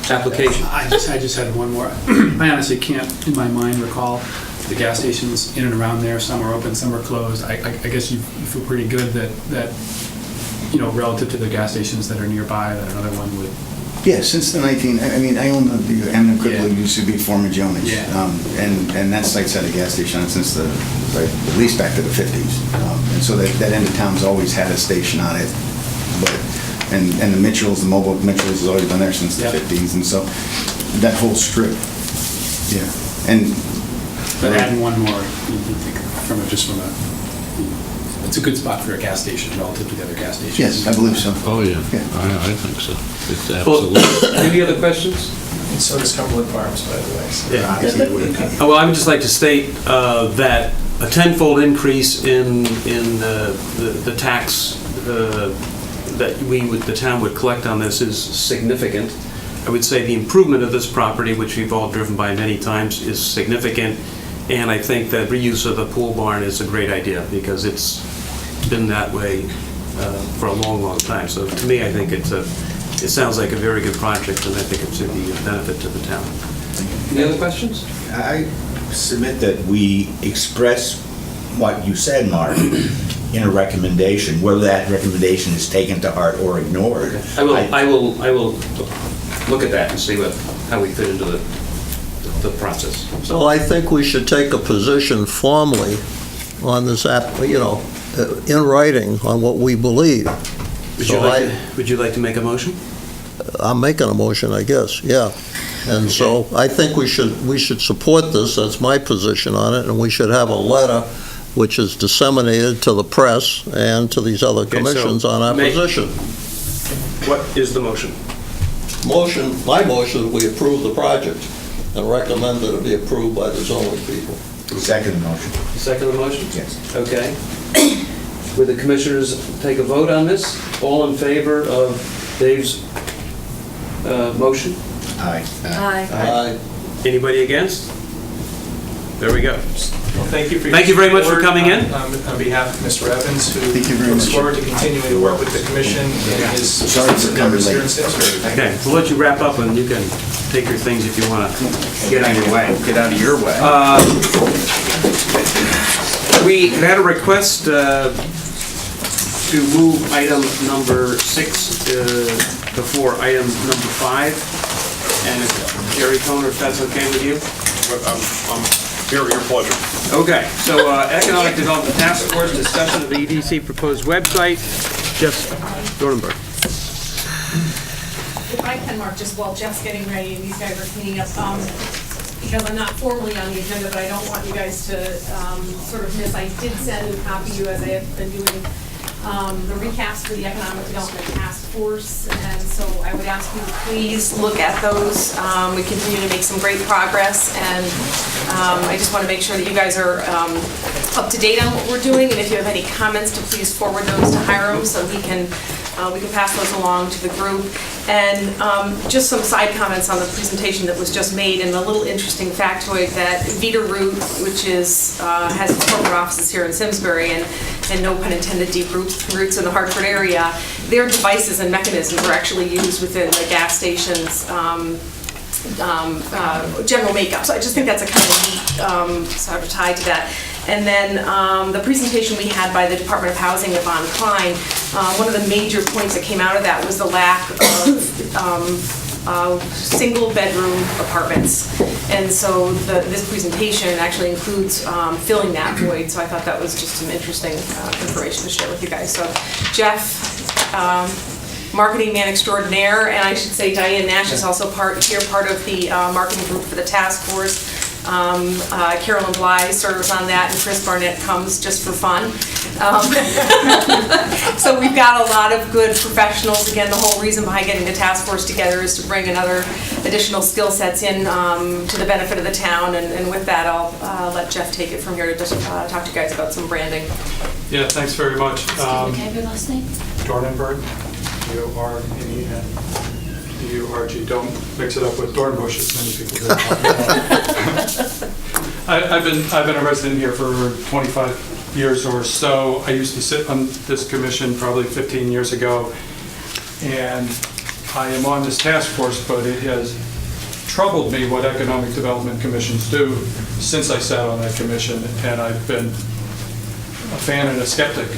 application? I just had one more. I honestly can't, in my mind, recall the gas stations in and around there. Some are open, some are closed. I guess you feel pretty good that, you know, relative to the gas stations that are nearby, that another one would. Yeah, since the I own the Amnon Cripple, used to be former Jonas. Yeah. And that site's had a gas station since at least back to the 50s. And so that end of town's always had a station on it. And the Mitchells, the mobile Mitchells has always been there since the 50s. And so that whole strip, But adding one more, you think it's a good spot for a gas station relative to the other gas stations. Yes, I believe so. Oh, yeah. I think so. It's absolutely. Any other questions? And so does Cumberland Farms, by the way. So- Yeah. Well, I would just like to state that a tenfold increase in the tax that the town would collect on this is significant. I would say the improvement of this property, which we've all driven by many times, is significant. And I think that reuse of the pool barn is a great idea because it's been that way for a long, long time. So to me, I think it sounds like a very good project, and I think it should be a benefit to the town. Any other questions? I submit that we express what you said, Mark, in a recommendation, whether that recommendation is taken to heart or ignored. I will look at that and see how we fit into the process. So I think we should take a position formally on this in writing on what we believe. Would you like to make a motion? I'm making a motion, I guess, yeah. And so I think we should support this, that's my position on it, and we should have a letter which is disseminated to the press and to these other commissions on our position. What is the motion? My motion, we approve the project and recommend that it be approved by the zoning people. Second motion. Second motion? Yes. Okay. Would the commissioners take a vote on this? All in favor of Dave's motion? Aye. Aye. Anybody against? There we go. Thank you Thank you very much for coming in. On behalf of Mr. Evans, who Thank you very looks much. forward to continuing to work with the commission in his Sorry for coming endeavors here late. in Simsbury. Thank you. Okay, we'll let you wrap up and you can take your things if you want to get out of your way. Get out of your way. We had a request to move item number 6 before item number 5. And if Jerry Toner, if that's okay with you? Your pleasure. Okay, so Economic Development Task Force, discussion of the EDC proposed website. Jeff Dornberg. If I can, Mark, just while Jeff's getting ready and these guys are cleaning up, because I'm not formally on the agenda, but I don't want you guys to sort of miss. I did send and copy you, as I have been doing, the recaps for the Economic Development Task Force, and so I would ask you to please look at those. We continue to make some great progress, and I just want to make sure that you guys are up to date on what we're doing, and if you have any comments, to please forward those to Hiram so we can pass those along to the group. And just some side comments on the presentation that was just made, and a little interesting factoid that Vita Root, which has its corporate offices here in Simsbury, and no pun intended, deep roots in the Hartford area, their devices and mechanisms are actually used within the gas stations general makeup. So I just think that's a kind of neat sort of tie to that. And then the presentation we had by the Department of Housing at Von Klein, one of the major points that came out of that was the lack of single bedroom apartments. And so this presentation actually includes filling that void. So I thought that was just some interesting information to share with you guys. So Jeff, marketing man extraordinaire, and I should say Diane Nash is also part of the marketing group for the task force. Carolyn Bly serves on that, and Chris Barnett comes just for fun. So we've got a lot of good professionals. Again, the whole reason behind getting the task force together is to bring another additional skill sets in to the benefit of the town. And with that, I'll let Jeff take it from here to just talk to you guys about some branding. Yeah, thanks very much. Can I have your last name? Dornenberg, D-U-R-N-E-N-B-U-R-G. Don't mix it up with Dornbush, as many people do. I've been a resident here for 25 years or so. I used to sit on this commission probably 15 years ago, and I am on this task force, but it has troubled me what economic development commissions do since I sat on that commission, and I've been a fan and a skeptic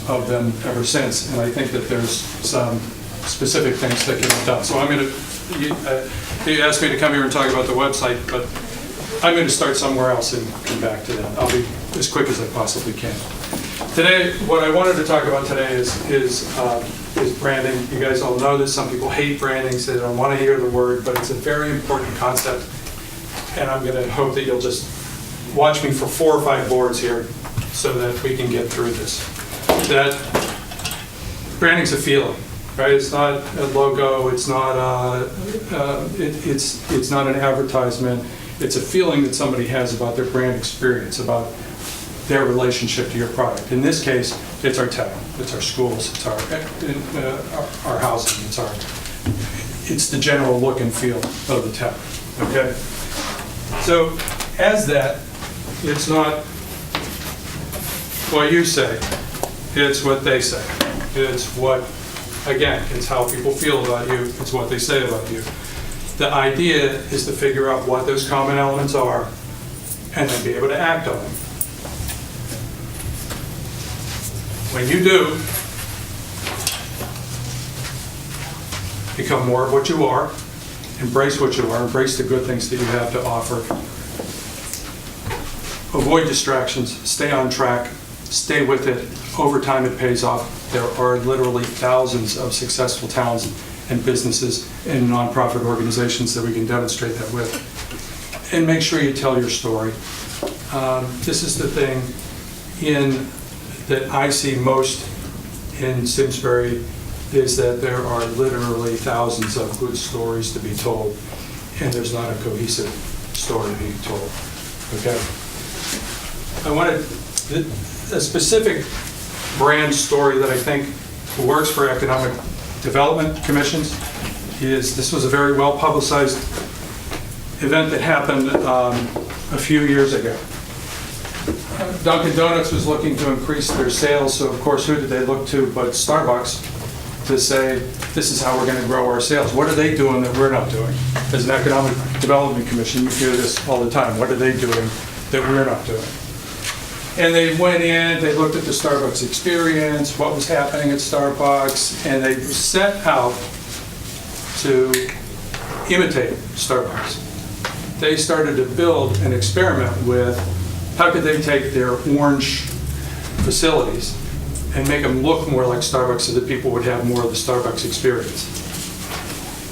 of them ever since, and I think that there's some specific things that can be done. So I'm going to, you asked me to come here and talk about the website, but I'm going to start somewhere else and come back to that. I'll be as quick as I possibly can. Today, what I wanted to talk about today is branding. You guys all know this. Some people hate branding, so they don't want to hear the word, but it's a very important concept, and I'm going to hope that you'll just watch me for 4 or 5 boards here so that we can get through this. That branding's a feeling, right? It's not a logo. It's not it's not an advertisement. It's a feeling that somebody has about their brand experience, about their relationship to your product. In this case, it's our town, it's our schools, it's our housing, it's the general look and feel of the town. Okay. So, as that, it's not what you say, it's what they say. It's what, again, it's how people feel about you, it's what they say about you. The idea is to figure out what those common elements are and then be able to act on them. When you do, become more of what you are, embrace what you are, embrace the good things that you have to offer. Avoid distractions, stay on track, stay with it. Over time it pays off. There are literally thousands of successful towns and businesses and nonprofit organizations that we can demonstrate that with. And make sure you tell your story. This is the thing that I see most in Simsbury, is that there are literally thousands of good stories to be told, and there's not a cohesive story being told. Okay? I wanted a specific brand story that I think works for economic development commissions. This was a very well publicized event that happened a few years ago. Dunkin' Donuts was looking to increase their sales, so of course who did they look to but Starbucks to say, this is how we're going to grow our sales. What are they doing that we're not doing? As an economic development commission, you hear this all the time. What are they doing that we're not doing? And they went in, they looked at the Starbucks experience, what was happening at Starbucks, and they set out to imitate Starbucks. They started to build an experiment with how could they take their orange facilities and make them look more like Starbucks so that people would have more of the Starbucks experience.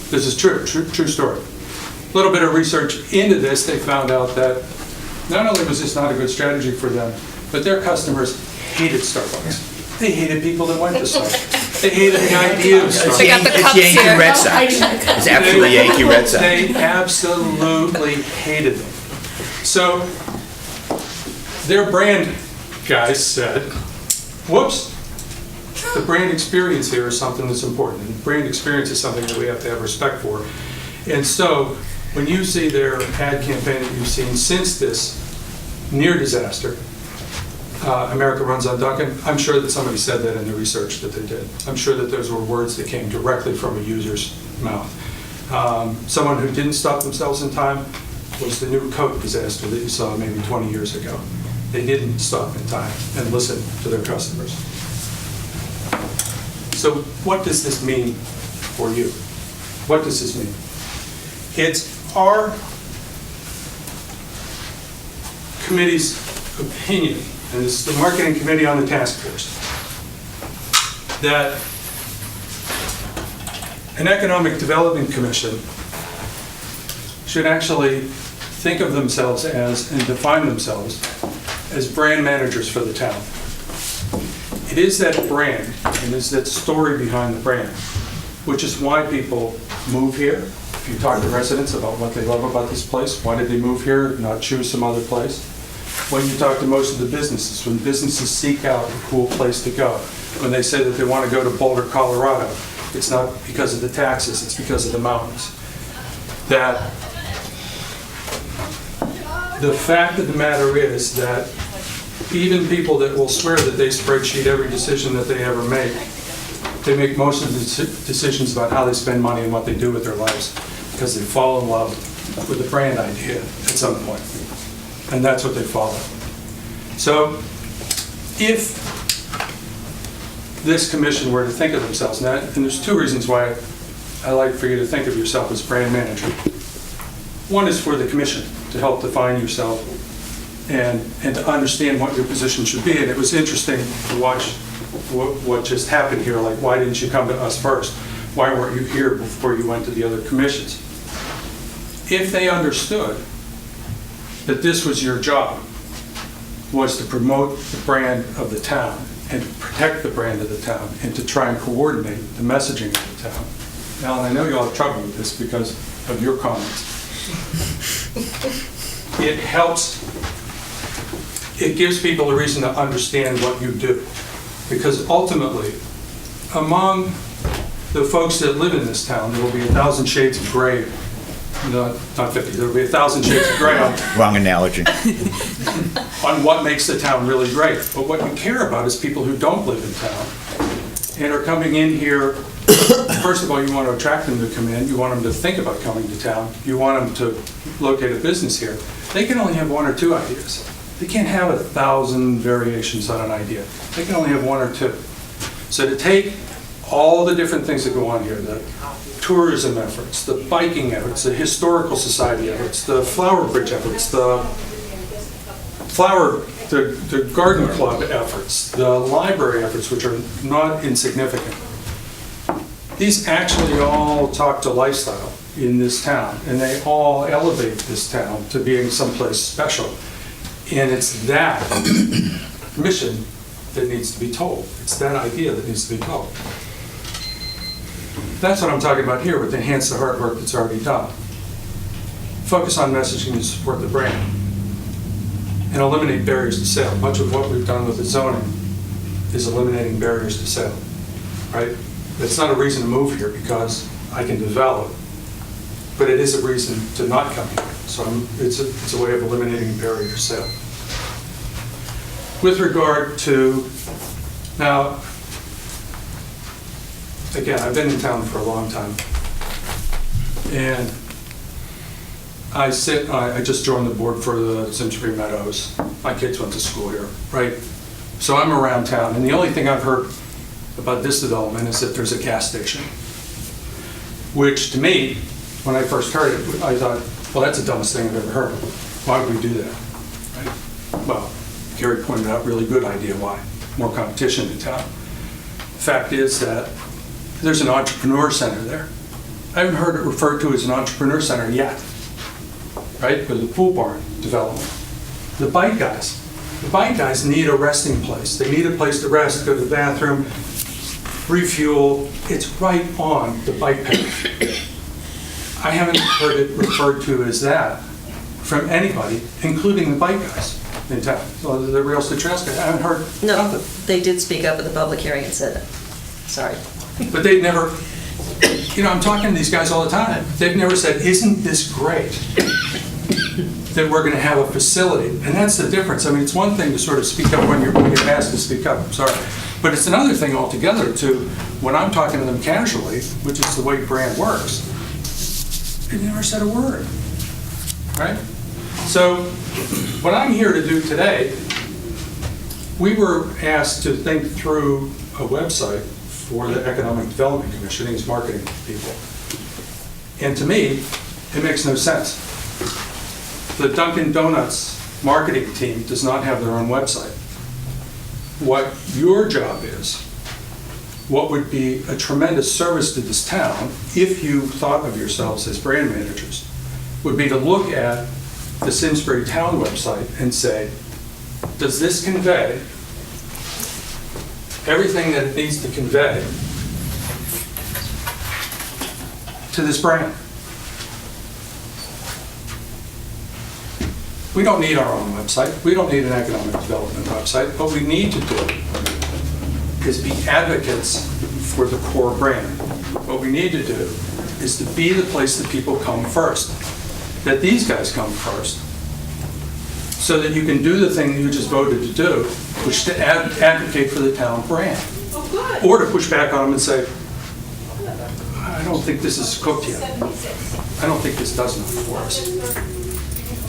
This is true story. A little bit of research into this, they found out that not only was this not a good strategy for them, but their customers hated Starbucks. They hated people that went to Starbucks. They hated the idea of Starbucks. It's Yankee Red Sox. It's absolutely Yankee Red Sox. They absolutely hated them. So their brand guys said, whoops, the brand experience here is something that's important. And brand experience is something that we have to have respect for. And so when you see their ad campaign that you've seen since this near disaster, America runs on Dunkin', I'm sure that somebody said that in the research that they did. I'm sure that those were words that came directly from a user's mouth. Someone who didn't stop themselves in time was the new Coke disaster that you saw maybe 20 years ago. They didn't stop in time and listen to their customers. So what does this mean for you? What does this mean? It's our committee's opinion, and this is the marketing committee on the task force, that an economic development commission should actually think of themselves as, and define themselves as brand managers for the town. It is that brand, and it's that story behind the brand, which is why people move here. If you talk to residents about what they love about this place, why did they move here, not choose some other place? When you talk to most of the businesses, when businesses seek out a cool place to go, when they say that they want to go to Boulder, Colorado, it's not because of the taxes, it's because of the mountains. That the fact of the matter is that even people that will swear that they spreadsheet every decision that they ever make, they make most of the decisions about how they spend money and what they do with their lives because they fall in love with the brand idea at some point. And that's what they follow. So if this commission were to think of themselves, and there's two reasons why I like for you to think of yourself as brand manager. One is for the commission to help define yourself and to understand what your position should be. And it was interesting to watch what just happened here. Like, why didn't you come to us first? Why weren't you here before you went to the other commissions? If they understood that this was your job, was to promote the brand of the town and to protect the brand of the town and to try and coordinate the messaging of the town. Alan, I know you'll have trouble with this because of your comments. It helps, it gives people a reason to understand what you do. Because ultimately, among the folks that live in this town, there will be 1,000 shades of gray. Not 50, there will be 1,000 shades of gray on Wrong analogy. on what makes the town really great. But what you care about is people who don't live in town and are coming in here. First of all, you want to attract them to come in. You want them to think about coming to town. You want them to locate a business here. They can only have one or two ideas. They can't have 1,000 variations on an idea. They can only have one or two. So to take all the different things that go on here, the tourism efforts, the biking efforts, the historical society efforts, the flower bridge efforts, the garden club efforts, the library efforts, which are not insignificant. These actually all talk to lifestyle in this town, and they all elevate this town to being someplace special. And it's that mission that needs to be told. It's that idea that needs to be told. That's what I'm talking about here with enhance the hard work that's already done. Focus on messaging to support the brand and eliminate barriers to sale. Much of what we've done with the zoning is eliminating barriers to sale, right? It's not a reason to move here because I can develop, but it is a reason to not come here. So it's a way of eliminating barrier to sale. With regard to, now, again, I've been in town for a long time, and I just joined the board for the Simsbury Meadows. My kids went to school here, right? So I'm around town, and the only thing I've heard about this development is that there's a gas station, which to me, when I first heard it, I thought, well, that's the dumbest thing I've ever heard. Why would we do that? Right? Well, Gary pointed out, really good idea why. More competition in town. The fact is that there's an entrepreneur center there. I haven't heard it referred to as an entrepreneur center yet, right? With the pool barn development. The bike guys need a resting place. They need a place to rest, go to the bathroom, refuel. It's right on the bike path. I haven't heard it referred to as that from anybody, including the bike guys in town. So the Rails to Trails guys, I haven't heard nothing. They did speak up at the public hearing and said it. Sorry. But they've never, I'm talking to these guys all the time. They've never said, isn't this great that we're going to have a facility? And that's the difference. I mean, it's one thing to sort of speak up when you're asked to speak up, I'm sorry. But it's another thing altogether to, when I'm talking to them casually, which is the way brand works, they've never said a word, right? So what I'm here to do today, we were asked to think through a website for the Economic Development Commission, these marketing people. And to me, it makes no sense. The Dunkin' Donuts marketing team does not have their own website. What your job is, what would be a tremendous service to this town, if you thought of yourselves as brand managers, would be to look at the Simsbury Town website and say, does this convey everything that it needs to convey to this brand? We don't need our own website. We don't need an economic development website. What we need to do is be advocates for the core brand. What we need to do is to be the place that people come first, that these guys come first, so that you can do the thing you just voted to do, which is to advocate for the town brand. Or to push back on them and say, I don't think this is cooked yet. I don't think this does enough for us.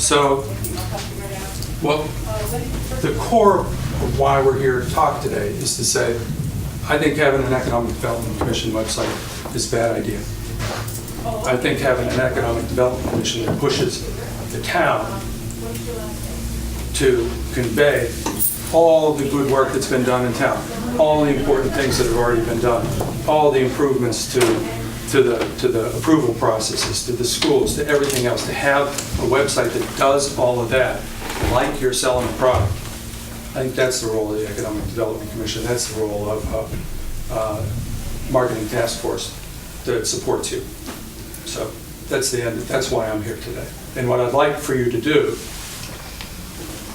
So, well, the core of why we're here to talk today is to say, I think having an Economic Development Commission website is a bad idea. I think having an Economic Development Commission that pushes the town to convey all the good work that's been done in town, all the important things that have already been done, all the improvements to the approval processes, to the schools, to everything else, to have a website that does all of that, like you're selling a product. I think that's the role of the Economic Development Commission. That's the role of Marketing Task Force that supports you. So that's the end. That's why I'm here today. And what I'd like for you to do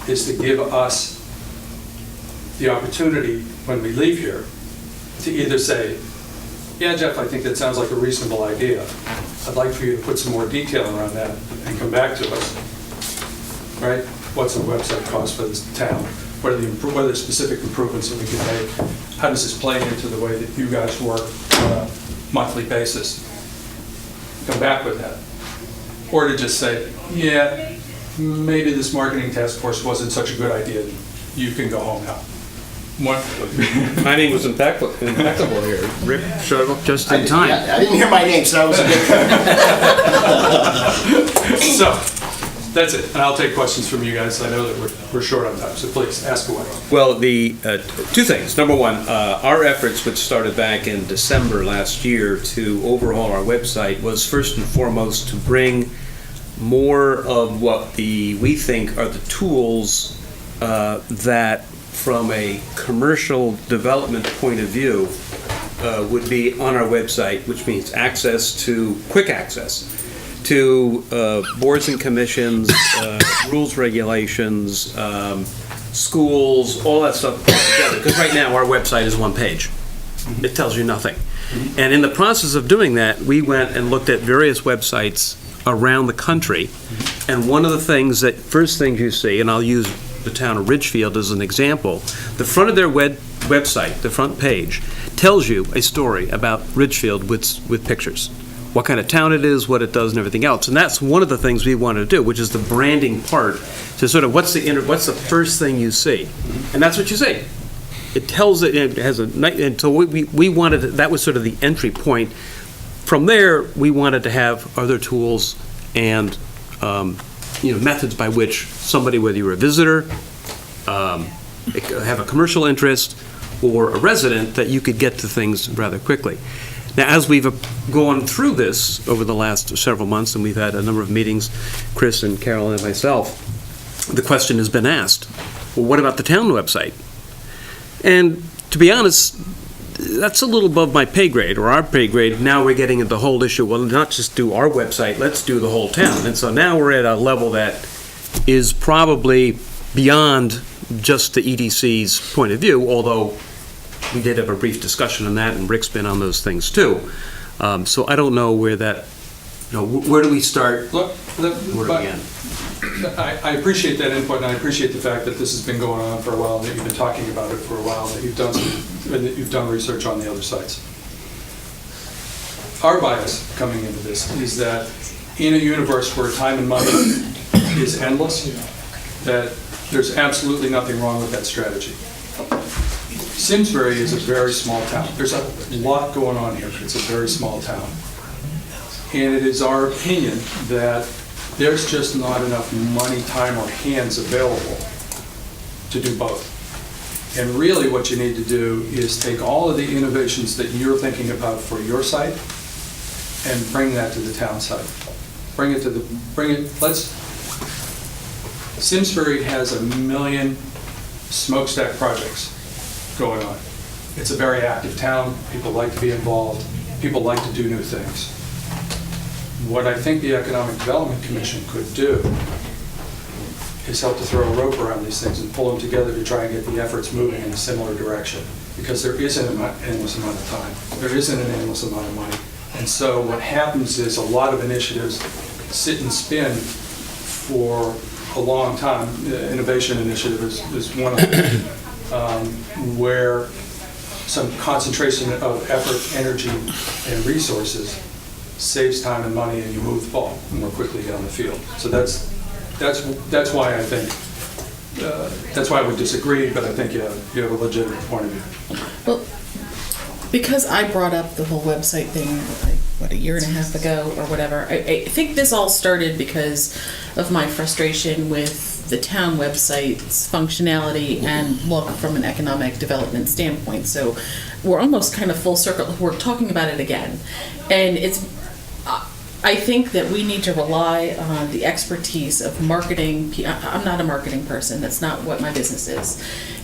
is to give us the opportunity when we leave here to either say, yeah, Jeff, I think that sounds like a reasonable idea. I'd like for you to put some more detail around that and come back to us, right? What's a website cost for this town? What are the specific improvements that we can make? How does this play into the way that you guys work on a monthly basis? Come back with that. Or to just say, yeah, maybe this marketing task force wasn't such a good idea. You can go home now. Timing was impeccable here. Rick showed up just in time. I didn't hear my name, so that was a good. So, that's it. And I'll take questions from you guys. I know that we're short on time, so please ask away. Well, the two things. Number one, our efforts, which started back in December last year to overhaul our website, was first and foremost to bring more of what we think are the tools that, from a commercial development point of view, would be on our website, which means quick access to boards and commissions, rules, regulations, schools, all that stuff together. Because right now our website is one page. It tells you nothing. And in the process of doing that, we went and looked at various websites around the country. And one of the first things you see, and I'll use the town of Ridgefield as an example, the front of their website, the front page, tells you a story about Ridgefield with pictures. What kind of town it is, what it does, and everything else. And that's one of the things we want to do, which is the branding part, to sort of what's the first thing you see. And that's what you see. It tells it has and so we wanted, that was sort of the entry point. From there, we wanted to have other tools and methods by which somebody, whether you're a visitor, have a commercial interest, or a resident, that you could get to things rather quickly. Now, as we've gone through this over the last several months, and we've had a number of meetings, Chris and Carol and myself, the question has been asked, well, what about the town website? And to be honest, that's a little above my pay grade, or our pay grade. Now we're getting into the whole issue, well, not just do our website, let's do the whole town. And so now we're at a level that is probably beyond just the EDC's point of view, although we did have a brief discussion on that, and Rick's been on those things too. So I don't know where that, where do we start? Look, Where do we end? I appreciate that input, and I appreciate the fact that this has been going on for a while, and that you've been talking about it for a while, and that you've done research on the other sites. Our bias coming into this is that in a universe where time and money is endless, that there's absolutely nothing wrong with that strategy. Simsbury is a very small town. There's a lot going on here. It's a very small town. And it is our opinion that there's just not enough money, time, or hands available to do both. And really what you need to do is take all of the innovations that you're thinking about for your site and bring that to the town site. Let's Simsbury has 1 million smokestack projects going on. It's a very active town. People like to be involved. People like to do new things. What I think the Economic Development Commission could do is help to throw a rope around these things and pull them together to try and get the efforts moving in a similar direction. Because there isn't an endless amount of time. There isn't an endless amount of money. And so what happens is a lot of initiatives sit and spin for a long time. The Innovation Initiative is one of them, where some concentration of effort, energy, and resources saves time and money, and you move the ball more quickly down the field. So that's why I think, that's why I would disagree, but I think you have a legitimate point of view. Well, because I brought up the whole website thing, like, what, a year and a half ago or whatever, I think this all started because of my frustration with the town website's functionality and look from an economic development standpoint. So we're almost kind of full circle. We're talking about it again. And I think that we need to rely on the expertise of marketing. I'm not a marketing person. That's not what my business is.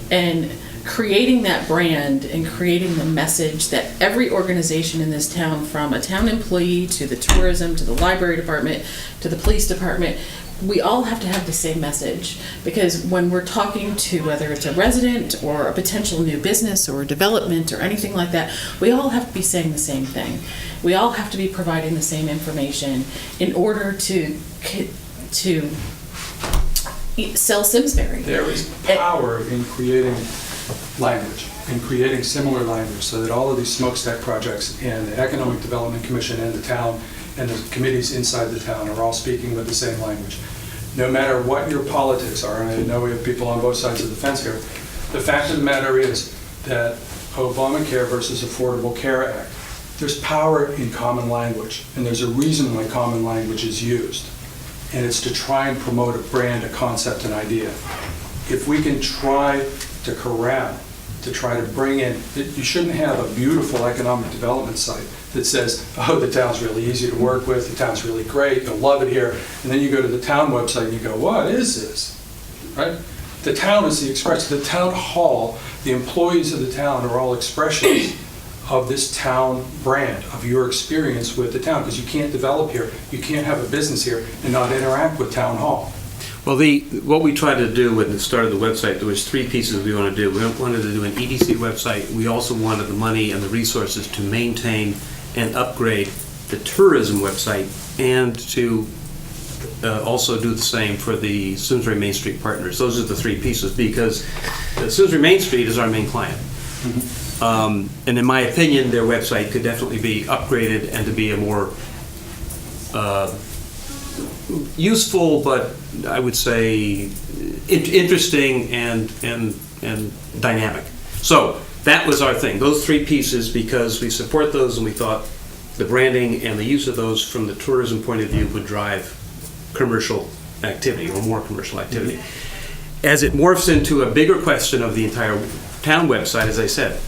And creating that brand and creating the message that every organization in this town, from a town employee to the tourism, to the library department, to the police department, we all have to have the same message. Because when we're talking to, whether it's a resident or a potential new business or development or anything like that, we all have to be saying the same thing. We all have to be providing the same information in order to sell Simsbury. There is power in creating language, in creating similar language, so that all of these smokestack projects and the Economic Development Commission and the town and the committees inside the town are all speaking with the same language. No matter what your politics are, and I know we have people on both sides of the fence here, the fact of the matter is that Obamacare versus Affordable Care Act, there's power in common language, and there's a reason why common language is used. And it's to try and promote a brand, a concept, an idea. If we can try to corral, to try to bring in, you shouldn't have a beautiful economic development site that says, oh, the town's really easy to work with, the town's really great, you'll love it here, and then you go to the town website and you go, what is this, right? The town is the expression, the town hall, the employees of the town are all expressions of this town brand, of your experience with the town, because you can't develop here, you can't have a business here and not interact with town hall. Well, what we tried to do when we started the website, there was 3 pieces we wanted to do. We wanted to do an EDC website. We also wanted the money and the resources to maintain and upgrade the tourism website, and to also do the same for the Simsbury Main Street Partners. Those are the 3 pieces, because Simsbury Main Street is our main client. Mm-hmm. And in my opinion, their website could definitely be upgraded and to be a more useful, but I would say interesting and dynamic. So that was our thing, those 3 pieces, because we support those, and we thought the branding and the use of those from the tourism point of view would drive commercial activity, or more commercial activity. Mm-hmm. As it morphs into a bigger question of the entire town website, as I said,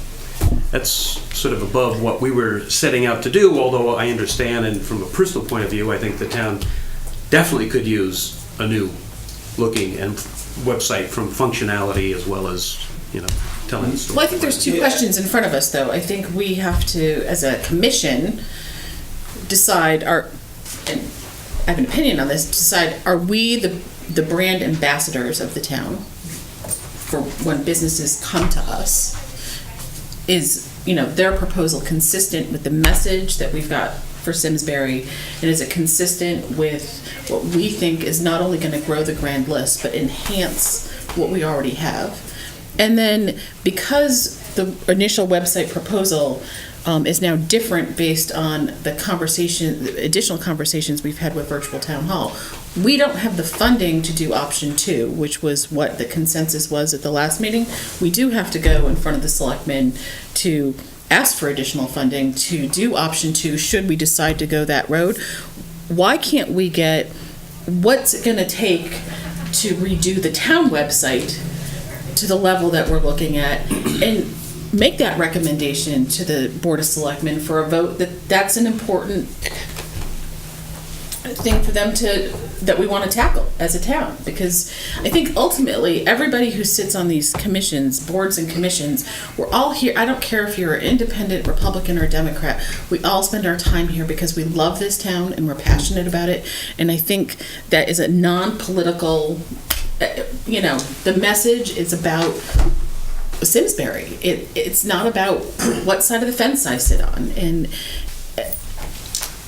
that's sort of above what we were setting out to do, although I understand, and from a personal point of view, I think the town definitely could use a new looking and website from functionality as well as, telling the story. Well, I think there's 2 questions in front of us, though. I think we have to, as a commission, decide, and I have an opinion on this, decide, are we the brand ambassadors of the town for when businesses come to us? Is, their proposal consistent with the message that we've got for Simsbury, and is it consistent with what we think is not only going to grow the grand list, but enhance what we already have? And then, because the initial website proposal is now different based on the additional conversations we've had with Virtual Town Hall, we don't have the funding to do option 2, which was what the consensus was at the last meeting. We do have to go in front of the selectmen to ask for additional funding to do option 2 should we decide to go that road. Why can't we get, what's it going to take to redo the town website to the level that we're looking at, and make that recommendation to the Board of Selectmen for a vote? That's an important thing for them that we want to tackle as a town, because I think ultimately everybody who sits on these commissions, boards and commissions, we're all here. I don't care if you're an independent, Republican, or Democrat. We all spend our time here because we love this town and we're passionate about it. And I think that is a non-political, the message is about Simsbury. It's not about what side of the fence I sit on. And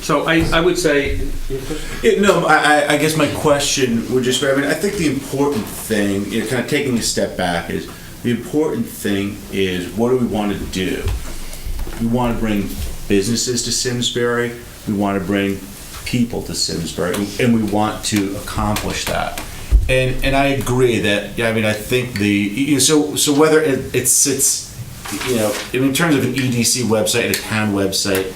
So I would say, I guess my question would just be, I think the important thing, kind of taking a step back, is the important thing is, what do we want to do? We want to bring businesses to Simsbury, we want to bring people to Simsbury, and we want to accomplish that. And I agree that, I think so whether it sits, in terms of an EDC website and a town website,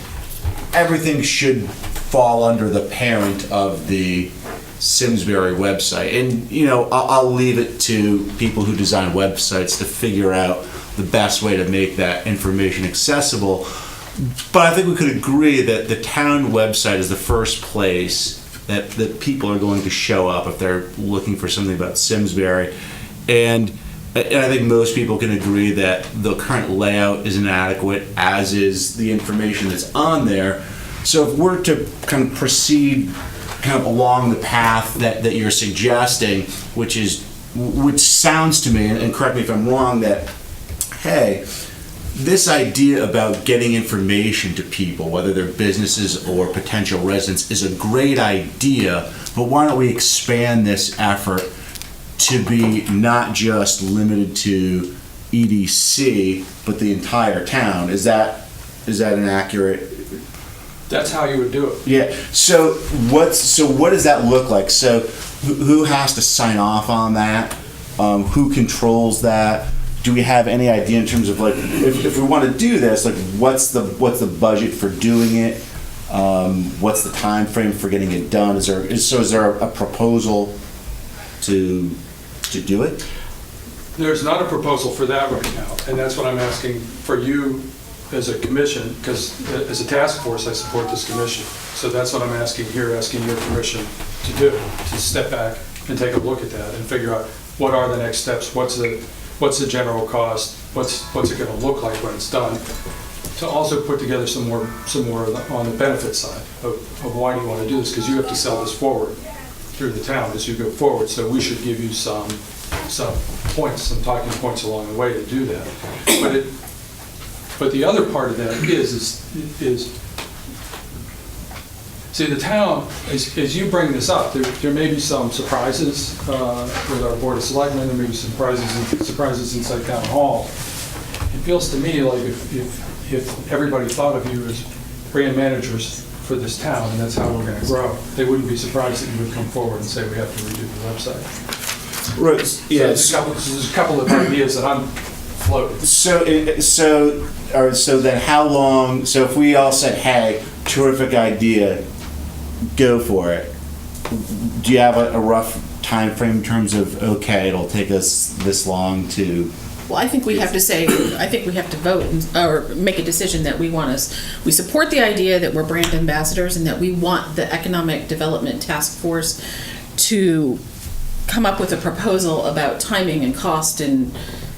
everything should fall under the parent of the Simsbury website. And, I'll leave it to people who design websites to figure out the best way to make that information accessible. But I think we could agree that the town website is the first place that people are going to show up if they're looking for something about Simsbury. And I think most people can agree that the current layout is inadequate, as is the information that's on there. So if we're to kind of proceed kind of along the path that you're suggesting, which sounds to me, and correct me if I'm wrong, that, hey, this idea about getting information to people, whether they're businesses or potential residents, is a great idea, but why don't we expand this effort to be not just limited to EDC, but the entire town? Is that an accurate? That's how you would do it. Yeah. So what does that look like? So who has to sign off on that? Who controls that? Do we have any idea in terms of, like, if we want to do this, like, what's the budget for doing it? What's the time frame for getting it done? Is there a proposal to do it? There's not a proposal for that right now, and that's what I'm asking for you as a commission, because as a task force, I support this commission. So that's what I'm asking here, asking your permission to do, to step back and take a look at that and figure out what are the next steps, what's the general cost, what's it going to look like when it's done, to also put together some more on the benefit side of why do you want to do this, because you have to sell this forward through the town as you go forward. So we should give you some points, some talking points along the way to do that. But the other part of that is see, the town, as you bring this up, there may be some surprises with our Board of Selectmen, there may be surprises inside Town Hall. It feels to me like if everybody thought of you as brand managers for this town, and that's how we're going to grow, they wouldn't be surprised that you would come forward and say we have to redo the website. Right. Yes. So there's a couple of ideas that I'm floating. So then how long, so if we all said, hey, terrific idea, go for it, do you have a rough time frame in terms of, okay, it'll take us this long to? Well, I think we have to vote or make a decision that we support the idea that we're brand ambassadors and that we want the Economic Development Task Force to come up with a proposal about timing and cost and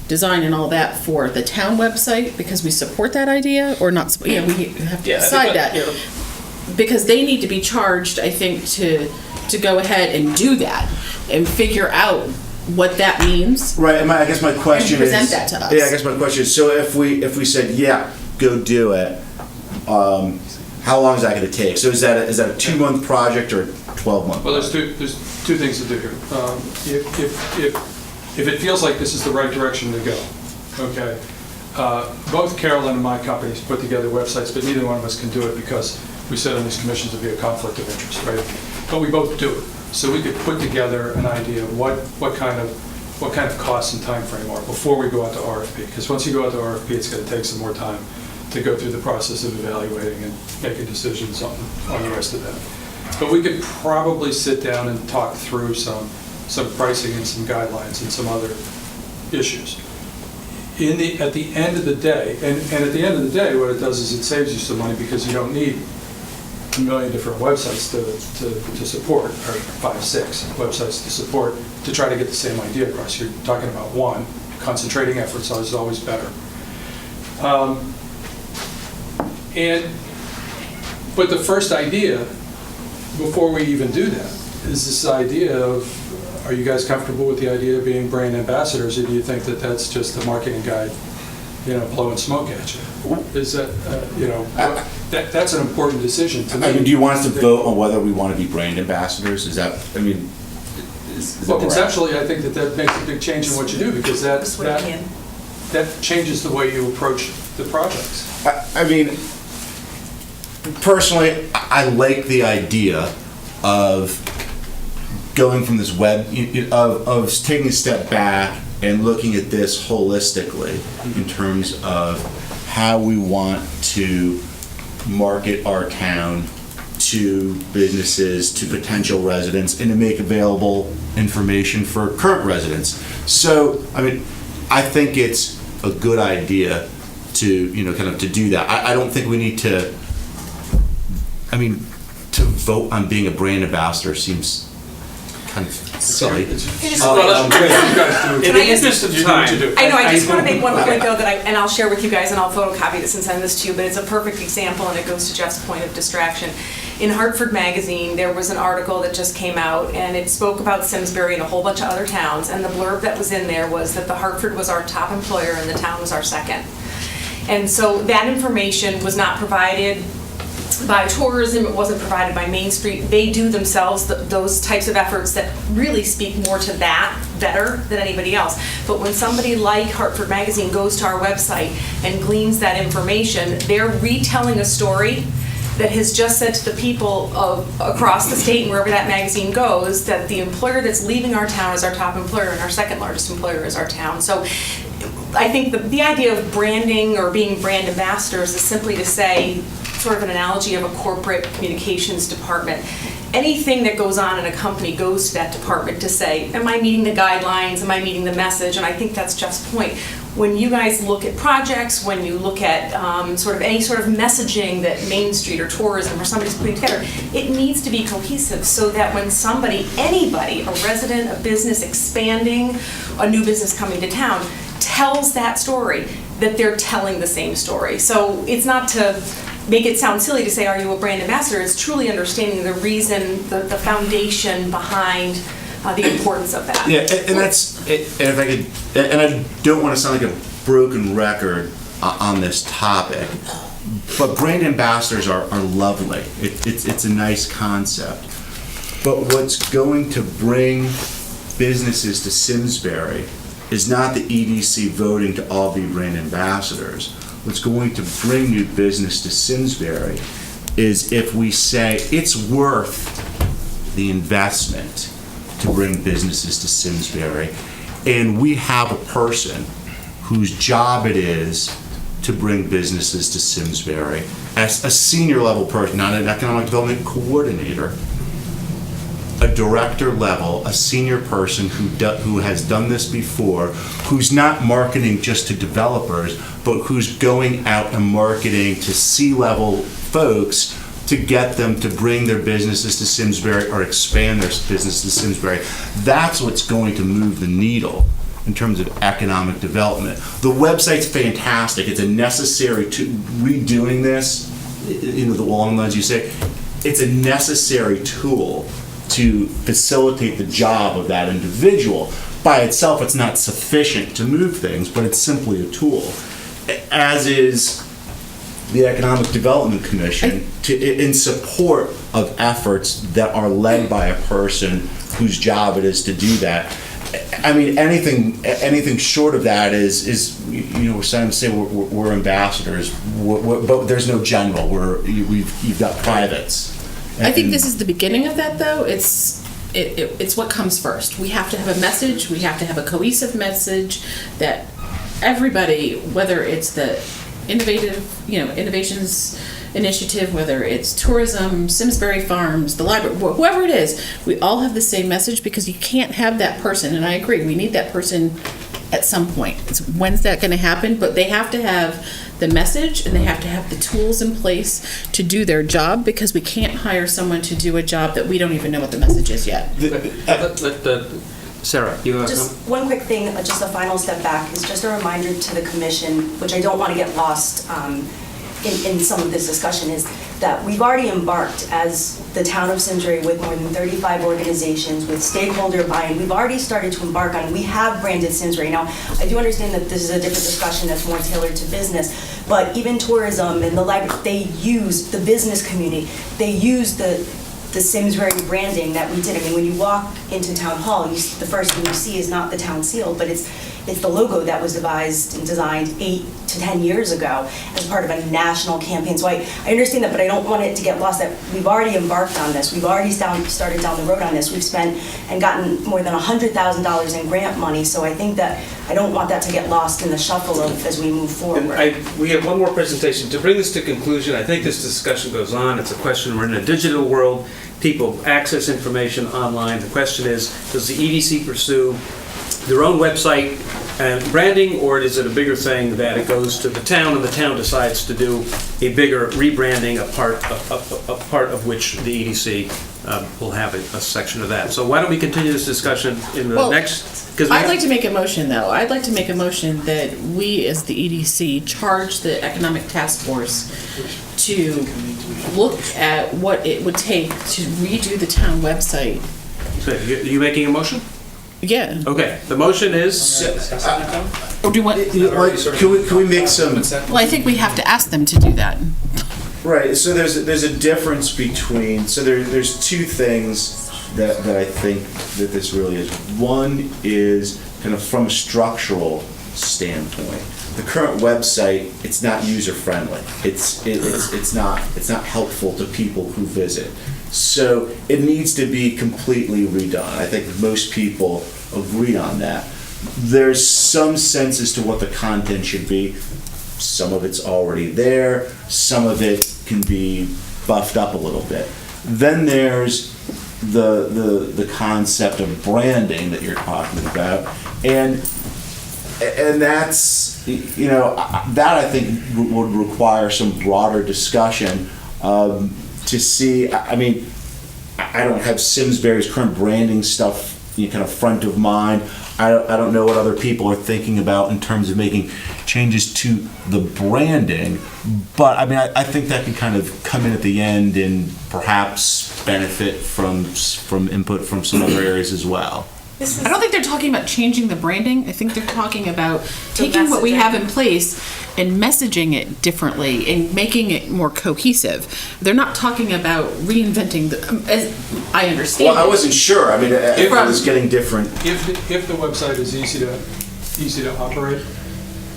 design and all that for the town website, because we support that idea, or not. We have to decide that. Because they need to be charged, I think, to go ahead and do that and figure out what that means. Right. And I guess my question is, present that to us. Yeah, I guess my question is, so if we said, yeah, go do it, how long is that going to take? So is that a 2-month project or a 12-month? Well, there's two things to do here. If it feels like this is the right direction to go, okay. Both Carolyn and my companies put together websites, but neither one of us can do it because we sit on these commissions to be a conflict of interest, right? But we both do it, so we could put together an idea of what kind of costs and time frame are before we go out to RFP. Because once you go out to RFP, it's going to take some more time to go through the process of evaluating and making decisions on the rest of that. But we could probably sit down and talk through some pricing and some guidelines and some other issues. At the end of the day, and at the end of the day, what it does is it saves you some money because you don't need million different websites to support, or 5, 6 websites to support, to try to get the same idea across. You're talking about one. Concentrating efforts is always better. But the first idea, before we even do that, is this idea of, are you guys comfortable with the idea of being brand ambassadors, or do you think that that's just a marketing guide, blowing smoke at you? Is that, that's an important decision to me. I mean, do you want us to vote on whether we want to be brand ambassadors? Is that, I mean, is that Well, where we're at? conceptually, I think that makes a big change in what you do, because that changes the way you approach the projects. I mean, personally, I like the idea of going from this of taking a step back and looking at this holistically in terms of how we want to market our town to businesses, to potential residents, and to make available information for current residents. So, I mean, I think it's a good idea to, kind of to do that. I don't think we need to, to vote on being a brand ambassador seems kind of silly. In the interest of time. I know, I just want to make one point though and I'll share with you guys, and I'll photocopy this and send this to you, but it's a perfect example, and it goes to Jeff's point of distraction. In Hartford Magazine, there was an article that just came out, and it spoke about Simsbury and a whole bunch of other towns, and the blurb that was in there was that the Hartford was our top employer and the town was our second. And so that information was not provided by tourism, it wasn't provided by Main Street. They do themselves those types of efforts that really speak more to that better than anybody else. But when somebody like Hartford Magazine goes to our website and gleans that information, they're retelling a story that has just said to the people across the state and wherever that magazine goes that the employer that's leaving our town is our top employer and our second largest employer is our town. So I think the idea of branding or being brand ambassadors is simply to say, sort of an analogy of a corporate communications department. Anything that goes on in a company goes to that department to say, am I meeting the guidelines? Am I meeting the message? And I think that's Jeff's point. When you guys look at projects, when you look at sort of any sort of messaging that Main Street or tourism or somebody's putting together, it needs to be cohesive so that when anybody, a resident, a business expanding, a new business coming to town, tells that story, that they're telling the same story. So it's not to make it sound silly to say, are you a brand ambassador? It's truly understanding the reason, the foundation behind the importance of that. Yeah, and that's, and if I could, and I don't want to sound like a broken record on this topic, but brand ambassadors are lovely. It's a nice concept. But what's going to bring businesses to Simsbury is not the EDC voting to all be brand ambassadors. What's going to bring new business to Simsbury is if we say it's worth the investment to bring businesses to Simsbury, and we have a person whose job it is to bring businesses to Simsbury, as a senior level person, not an economic development coordinator, a director level, a senior person who has done this before, who's not marketing just to developers, but who's going out and marketing to C-level folks to get them to bring their businesses to Simsbury or expand their business to Simsbury. That's what's going to move the needle in terms of economic development. The website's fantastic. It's a necessary redoing this, along the lines you say, it's a necessary tool to facilitate the job of that individual. By itself, it's not sufficient to move things, but it's simply a tool. As is the Economic Development Commission, in support of efforts that are led by a person whose job it is to do that. I mean, anything short of that is we're starting to say we're ambassadors, but there's no general. You've got privates. I think this is the beginning of that, though. It's what comes first. We have to have a message. We have to have a cohesive message that everybody, whether it's the innovations initiative, whether it's tourism, Simsbury Farms, the library, whoever it is, we all have the same message, because you can't have that person, and I agree, we need that person at some point. When's that going to happen? But they have to have the message and they have to have the tools in place to do their job, because we can't hire someone to do a job that we don't even know what the message is yet. Sarah, you have Just one quick thing, just a final step back, is just a reminder to the commission, which I don't want to get lost in some of this discussion, is that we've already embarked as the town of Simsbury with more than 35 organizations, with stakeholder buy-in. We've already started to embark on, we have branded Simsbury. Now, I do understand that this is a different discussion that's more tailored to business, but even tourism and the library, they use the business community, they use the Simsbury branding that we did. I mean, when you walk into Town Hall, the first thing you see is not the town seal, but it's the logo that was devised and designed 8 to 10 years ago as part of a national campaign. So I understand that, but I don't want it to get lost that we've already embarked on this. We've already started down the road on this. We've spent and gotten more than $100,000 in grant money. So I think that I don't want that to get lost in the shuffle of as we move forward. We have one more presentation. To bring this to conclusion, I think this discussion goes on. It's a question, we're in a digital world. People access information online. The question is, does the EDC pursue their own website and branding, or is it a bigger thing that it goes to the town and the town decides to do a bigger rebranding, a part of which the EDC will have a section of that. So why don't we continue this discussion in the next... I'd like to make a motion, though. I'd like to make a motion that we, as the EDC, charge the Economic Task Force to look at what it would take to redo the town website. So, are you making a motion? Yeah. Okay, the motion is... Or do you want... Can we make some... Well, I think we have to ask them to do that. Right, so there's a difference between, so there's two things that I think that this really is. One is kind of from a structural standpoint. The current website, it's not user-friendly. It's not helpful to people who visit. So it needs to be completely redone. I think most people agree on that. There's some sense as to what the content should be. Some of it's already there. Some of it can be buffed up a little bit. Then there's the concept of branding that you're talking about, and that's, you know, that I think would require some broader discussion to see. I mean, I don't have Simsbury's current branding stuff kind of front of mind. I don't know what other people are thinking about in terms of making changes to the branding, but I mean, I think that can kind of come in at the end and perhaps benefit from input from some other areas as well. I don't think they're talking about changing the branding. I think they're talking about taking what we have in place and messaging it differently and making it more cohesive. They're not talking about reinventing as I understand. Well, I wasn't sure. I mean, it was getting different. If the website is easy to operate,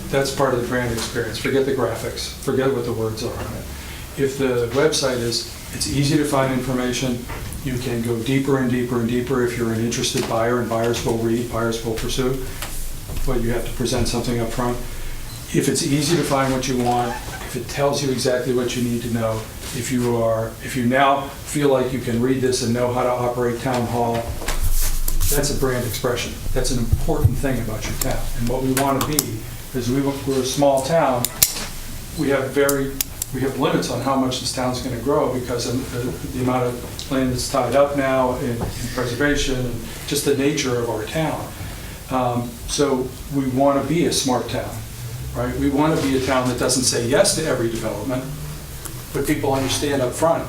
that's part of the brand experience. Forget the graphics. Forget what the words are on it. If the website it's easy to find information, you can go deeper and deeper and deeper if you're an interested buyer, and buyers will read, buyers will pursue, but you have to present something up front. If it's easy to find what you want, if it tells you exactly what you need to know, if you now feel like you can read this and know how to operate town hall, that's a brand expression. That's an important thing about your town. And what we want to be is we're a small town. We have limits on how much this town's going to grow because of the amount of land that's tied up now in preservation and just the nature of our town. So we want to be a smart town, right? We want to be a town that doesn't say yes to every development, but people understand up front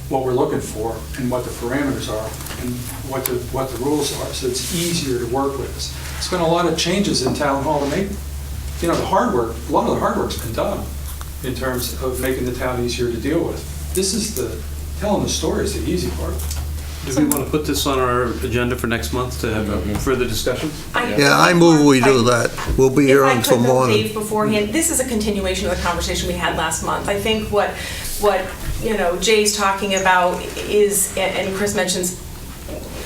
what we're looking for and what the parameters are and what the rules are, so it's easier to work with us. There's been a lot of changes in town hall to make, you know, a lot of the hard work's been done in terms of making the town easier to deal with. This is telling the story is the easy part. Do we want to put this on our agenda for next month to have a further discussion? Yeah, I move we do that. We'll be here until morning. Dave, beforehand, this is a continuation of the conversation we had last month. I think what you know Jay's talking about is, and Chris mentions,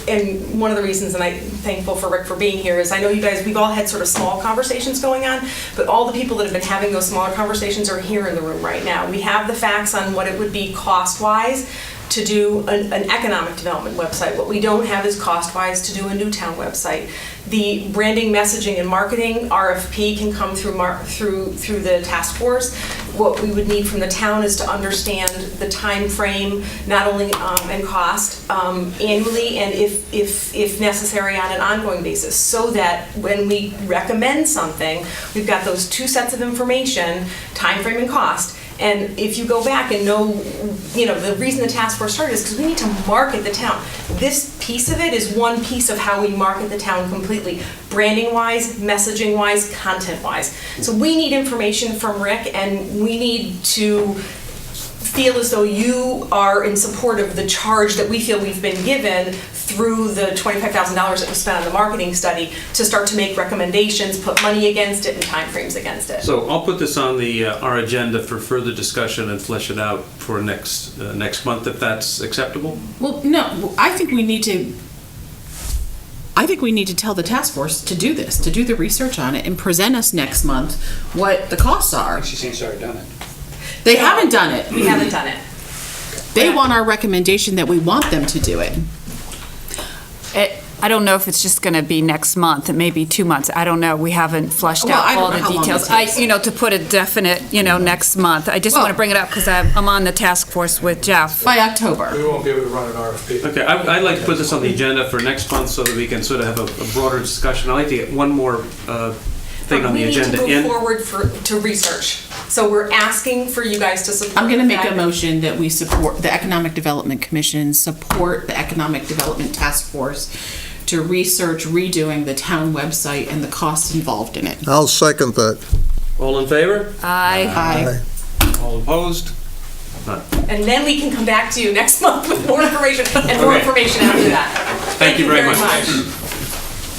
and one of the reasons, and I'm thankful for Rick for being here, is I know you guys, we've all had sort of small conversations going on, but all the people that have been having those smaller conversations are here in the room right now. We have the facts on what it would be cost-wise to do an economic development website. What we don't have is cost-wise to do a new town website. The branding, messaging, and marketing RFP can come through the task force. What we would need from the town is to understand the time frame, not only and cost annually, and if necessary on an ongoing basis, so that when we recommend something, we've got those two sets of information, time frame and cost. And if you go back and know, the reason the task force started is because we need to market the town. This piece of it is one piece of how we market the town completely, branding-wise, messaging-wise, content-wise. So we need information from Rick, and we need to feel as though you are in support of the charge that we feel we've been given through the $25,000 that was spent on the marketing study to start to make recommendations, put money against it, and timeframes against it. So I'll put this on our agenda for further discussion and flesh it out for next month, if that's acceptable. Well, no, I think we need to tell the task force to do this, to do the research on it, and present us next month what the costs are. She seems to have done it. They haven't done it. We haven't done it. They want our recommendation that we want them to do it. I don't know if it's just going to be next month. It may be 2 months. I don't know. We haven't fleshed out all the details. To put a definite, next month. I just want to bring it up because I'm on the task force with Jeff. By October. We won't be able to run an RFP. Okay, I'd like to put this on the agenda for next month so that we can sort of have a broader discussion. I'd like to get one more thing on the agenda. We need to go forward to research. So we're asking for you guys to support. I'm going to make a motion that we support the Economic Development Commission, support the Economic Development Task Force to research redoing the town website and the costs involved in it. I'll second that. All in favor? Aye. All opposed? None. And then we can come back to you next month with more information and more information after that. Thank you very much.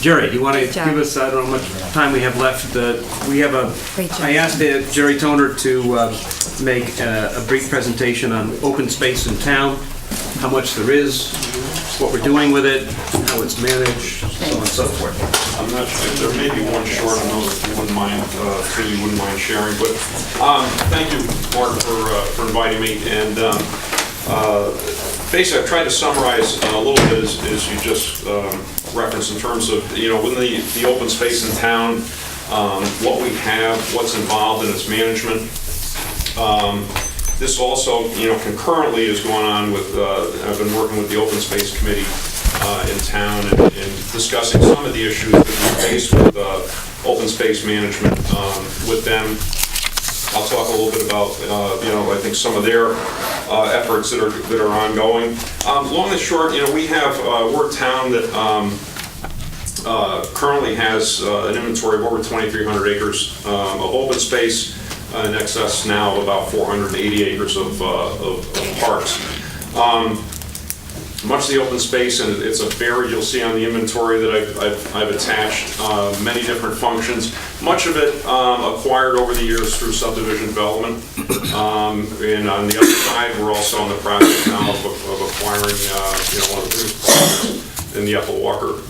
Jerry, you want to give us, I don't know how much time we have left. We have I asked Jerry Toner to make a brief presentation on open space in town, how much there is, what we're doing with it, how it's managed, so on and so forth. I'm not sure, there may be one short note if you wouldn't mind, sharing, but thank you, Mark, for inviting me. And basically, I've tried to summarize a little bit as you just referenced in terms of, within the open space in town, what we have, what's involved in its management. This also, concurrently is going on with, I've been working with the Open Space Committee in town and discussing some of the issues that we face with open space management with them. I'll talk a little bit about, I think some of their efforts that are ongoing. Long and short, we're a town that currently has an inventory of over 2,300 acres of open space, in excess now of about 480 acres of parks. Much of the open space, and it's a varied, you'll see on the inventory that I've attached, many different functions. Much of it acquired over the years through subdivision development. And on the other side, we're also in the process now of acquiring one of the biggest parcels in the Ethel Walker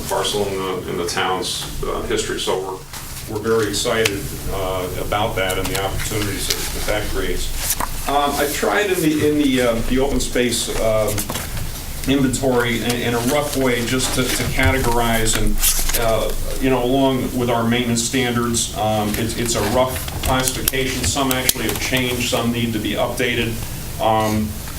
parcel in the town's history. So we're very excited about that and the opportunities that creates. I tried in the open space inventory in a rough way just to categorize and along with our maintenance standards. It's a rough classification. Some actually have changed, some need to be updated.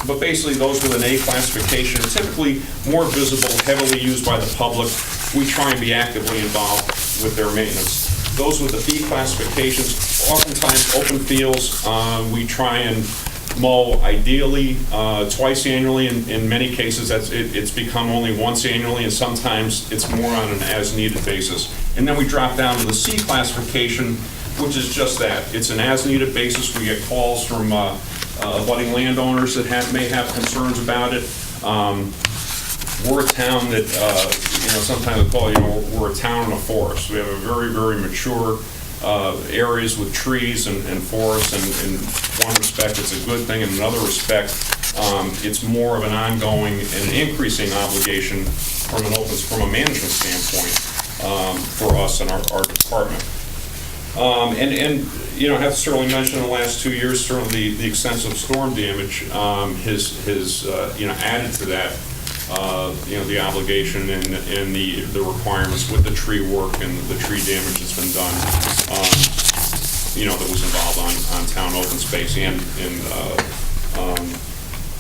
But basically those with an A classification are typically more visible, heavily used by the public. We try and be actively involved with their maintenance. Those with the B classifications, oftentimes open fields, we try and mow ideally twice annually. In many cases, it's become only once annually, and sometimes it's more on an as-needed basis. And then we drop down to the C classification, which is just that. It's an as-needed basis. We get calls from abutting landowners that may have concerns about it. We're a town that, sometimes they call we're a town in a forest. We have a very, very mature areas with trees and forests, and in one respect it's a good thing, in another respect it's more of an ongoing and increasing obligation from a management standpoint for us and our department. And you know, I have to certainly mention in the last 2 years, certainly the extensive storm damage has you know, added to that, you know, the obligation and the requirements with the tree work and the tree damage that's been done, you know, that was involved on town open space and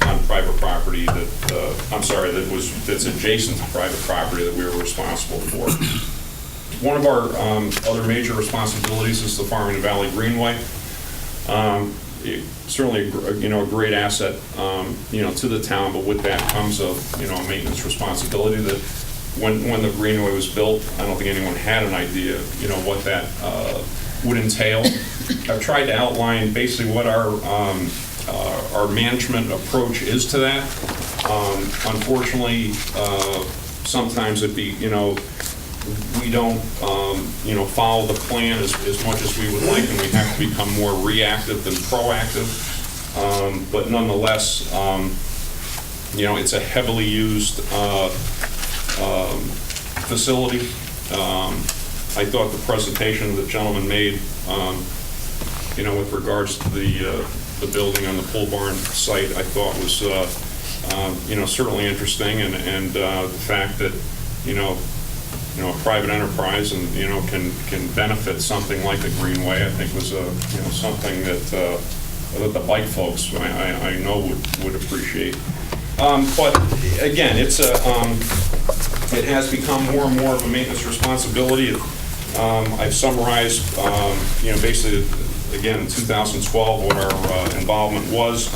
on private property that's adjacent to private property that we were responsible for. One of our other major responsibilities is the Farmington Valley Greenway. Certainly, you know, a great asset, you know, to the town, but with that comes a, you know, a maintenance responsibility that when the Greenway was built, I don't think anyone had an idea, you know, what that would entail. I've tried to outline basically what our management approach is to that. Unfortunately, sometimes you know, we don't, you know, follow the plan as much as we would like, and we have to become more reactive than proactive. But nonetheless, you know, it's a heavily used facility. I thought the presentation the gentleman made, you know, with regards to the building on the pole barn site, I thought was, you know, certainly interesting, and the fact that, you know, a private enterprise and, you know, can benefit something like the Greenway, I think was you know, something that the bike folks I know would appreciate. But again, it's it has become more and more of a maintenance responsibility. I've summarized, you know, basically, again, in 2012, what our involvement was.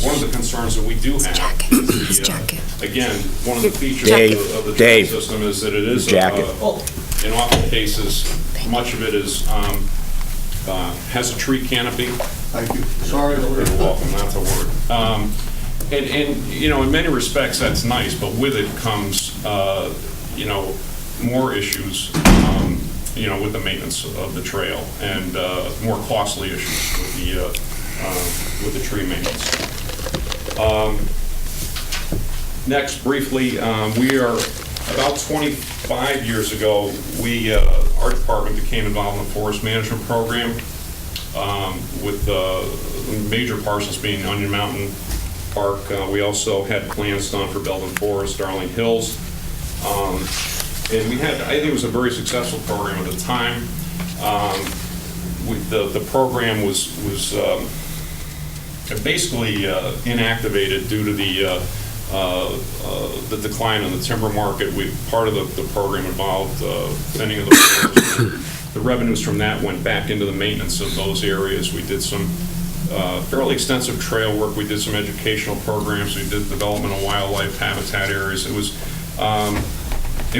One of the concerns that we do have is again, one of the features of the trail system is that it is, in awful cases, much of it is has a tree canopy. Thank you. Sorry. You're welcome, not to worry. And you know, in many respects, that's nice, but with it comes, you know, more issues, you know, with the maintenance of the trail and more costly issues with the tree maintenance. Next, briefly, we are about 25 years ago, our department became involved in the forest management program, with major parcels being Onion Mountain Park. We also had plans done for Belden Forest, Darling Hills. And we had, I think it was a very successful program at the time. The program was basically inactivated due to the decline in the timber market. Part of the program involved thinning of the forest. The revenues from that went back into the maintenance of those areas. We did some fairly extensive trail work. We did some educational programs. We did development of wildlife habitat areas. It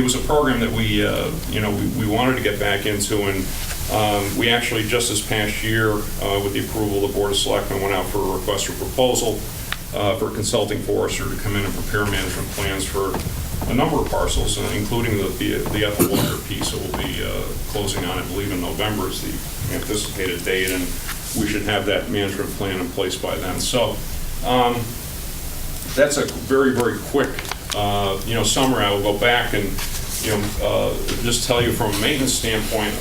was a program that we you know, we wanted to get back into, and we actually, just this past year, with the approval of the Board of Selectmen, went out for a request for proposal for a consulting forester to come in and prepare management plans for a number of parcels, including the Ethel Walker piece that will be closing on, I believe, in November is the anticipated date, and we should have that management plan in place by then. So that's a very, very quick you know, summary. I will go back and, you know, just tell you from a maintenance standpoint,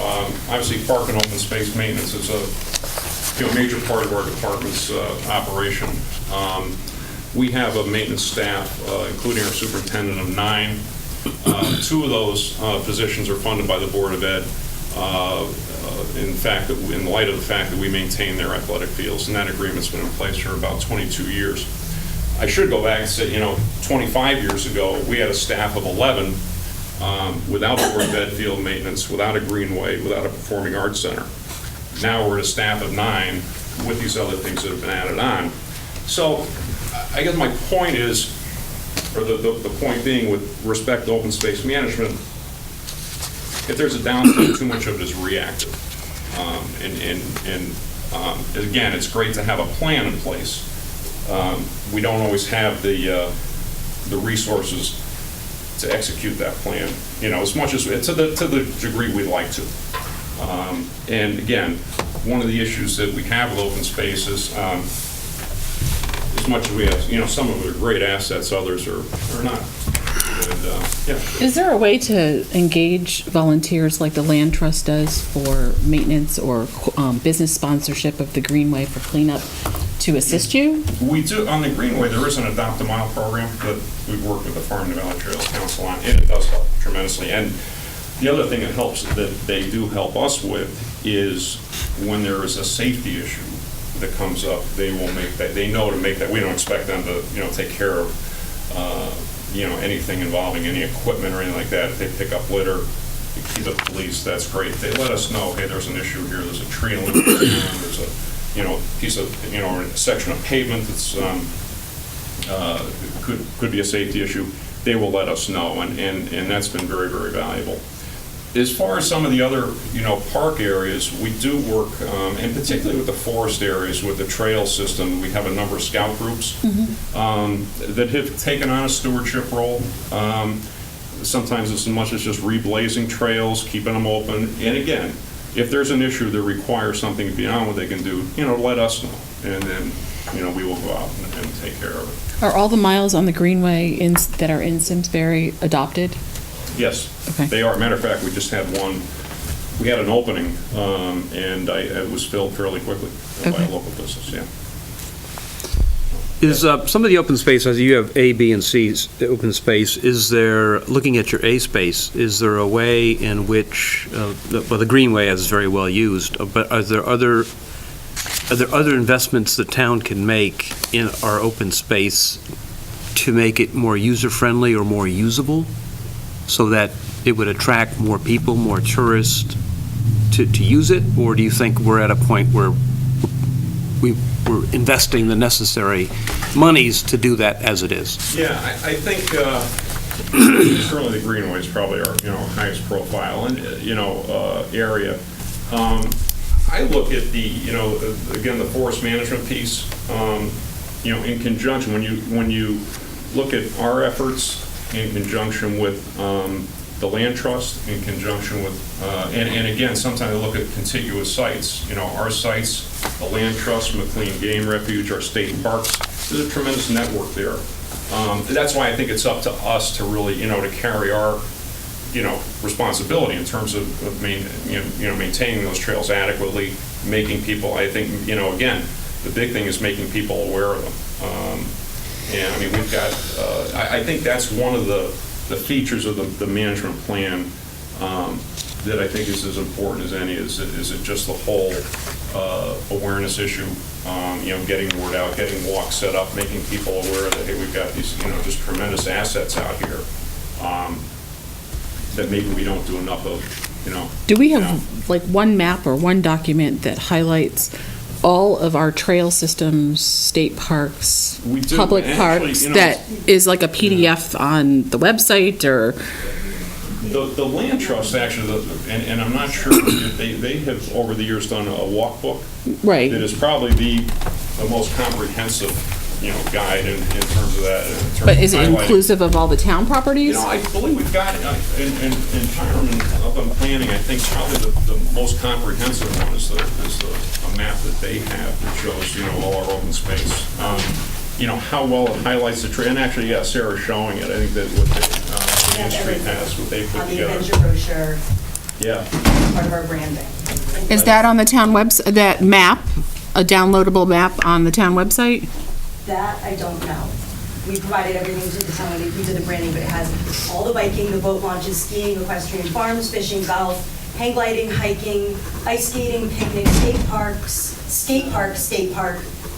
obviously park and open space maintenance is a, you know, major part of our department's operation. We have a maintenance staff, including our superintendent, of 9. 2 of those positions are funded by the Board of Ed. In fact, in light of the fact that we maintain their athletic fields, and that agreement's been in place for about 22 years. I should go back and say, you know, 25 years ago, we had a staff of 11 without the Board of Ed field maintenance, without a greenway, without a performing arts center. Now we're at a staff of 9 with these other things that have been added on. So I guess my point is, or the point being with respect to open space management, if there's a downside, too much of it is reactive. Again, it's great to have a plan in place. We don't always have the resources to execute that plan, you know, as much as to the degree we'd like to. And again, one of the issues that we have with open space is, as much as we have, you know, some of it are great assets, others are not. And yeah. Is there a way to engage volunteers like the Land Trust does for maintenance or business sponsorship of the Greenway for cleanup to assist you? We do, on the Greenway, there is an Adopt a Mile program that we work with the Farm and Valley Trails Council on, and it does help tremendously. And the other thing that helps, that they do help us with, is when there is a safety issue that comes up, they will make that, they know to make that, we don't expect them to, take care of, anything involving any equipment or anything like that. If they pick up litter, they keep the police, that's great. They let us know, hey, there's an issue here, there's a tree in the there's a, piece of, or a section of pavement that's, could be a safety issue. They will let us know, and that's been very, very valuable. As far as some of the other, park areas, we do work, and particularly with the forest areas, with the trail system, we have a number of scout groups that have taken on a stewardship role. Sometimes it's as much as just reblazing trails, keeping them open. And again, if there's an issue that requires something beyond what they can do, let us know. And then, we will go out and take care of it. Are all the miles on the Greenway that are in Simsbury adopted? Yes, Okay. they are. Matter of fact, we just had one, we had an opening, and it was filled fairly quickly by a local business, yeah. Is some of the open space, as you have A, B, and C open space, is there, looking at your A space, is there a way in which, the Greenway is very well used, but are there other investments the town can make in our open space to make it more user-friendly or more usable, so that it would attract more people, more tourists to use it? Or do you think we're at a point where we're investing the necessary monies to do that as it is? Yeah, I think certainly the Greenway is probably our highest profile and area. I look at the again, the forest management piece. In conjunction, when you look at our efforts in conjunction with the Land Trust, in conjunction with, and again, sometimes I look at contiguous sites. Our sites, the Land Trust, McLean Game Refuge, our state parks, there's a tremendous network there. That's why I think it's up to us to really, to carry our, responsibility in terms of maintaining those trails adequately, making people, I think, again, the big thing is making people aware of them. And I mean, we've got, I think that's one of the features of the management plan that I think is as important as any, is it just the whole awareness issue, getting the word out, getting walks set up, making people aware that, hey, we've got these, just tremendous assets out here that maybe we don't do enough of, Do we have like one map or one document that highlights all of our trail systems, state parks, We do, public actually, parks, that is like a PDF on the website, or? The Land Trust, actually, and I'm not sure, they have over the years done a walk book. Right. That is probably the most comprehensive, guide in terms of that. But is it inclusive of all the town properties? I believe we've got, in Hiram, up on planning, I think probably the most comprehensive one is a map that they have that shows, all our open space. How well it highlights the tree, and actually, yeah, Sarah's showing it. I think that what Main Street has, what they put On the together. adventure brochure, Yeah. part of our branding. Is that on the town website, that map, a downloadable map on the town website? That, I don't know. We provided everything to the town, we did the branding, but it has all the biking, the boat launches, skiing, equestrian farms, fishing, golf, hang gliding, hiking, ice skating, picnic, state park,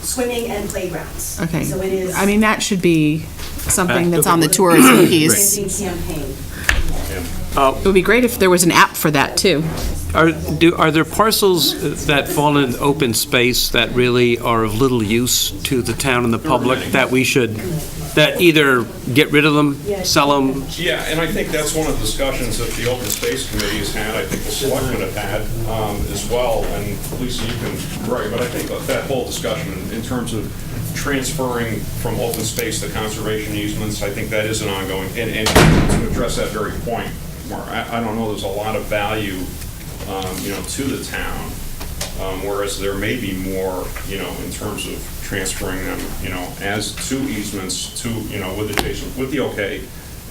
swimming, and playgrounds. Okay. So it is. I mean, that should be something that's on the tourism piece. Branding campaign. It would be great if there was an app for that, too. Are there parcels that fall in open space that really are of little use to the town and the public that we should, that either get rid of them, sell them? Yeah, and I think that's one of the discussions that the Open Space Committee has had, I think the selectmen have had as well, and Lisa, you can, right, but I think that whole discussion in terms of transferring from open space to conservation easements, I think that is an ongoing, and to address that very point, Mark, I don't know there's a lot of value to the town, whereas there may be more, in terms of transferring them, as to easements to, with the okay,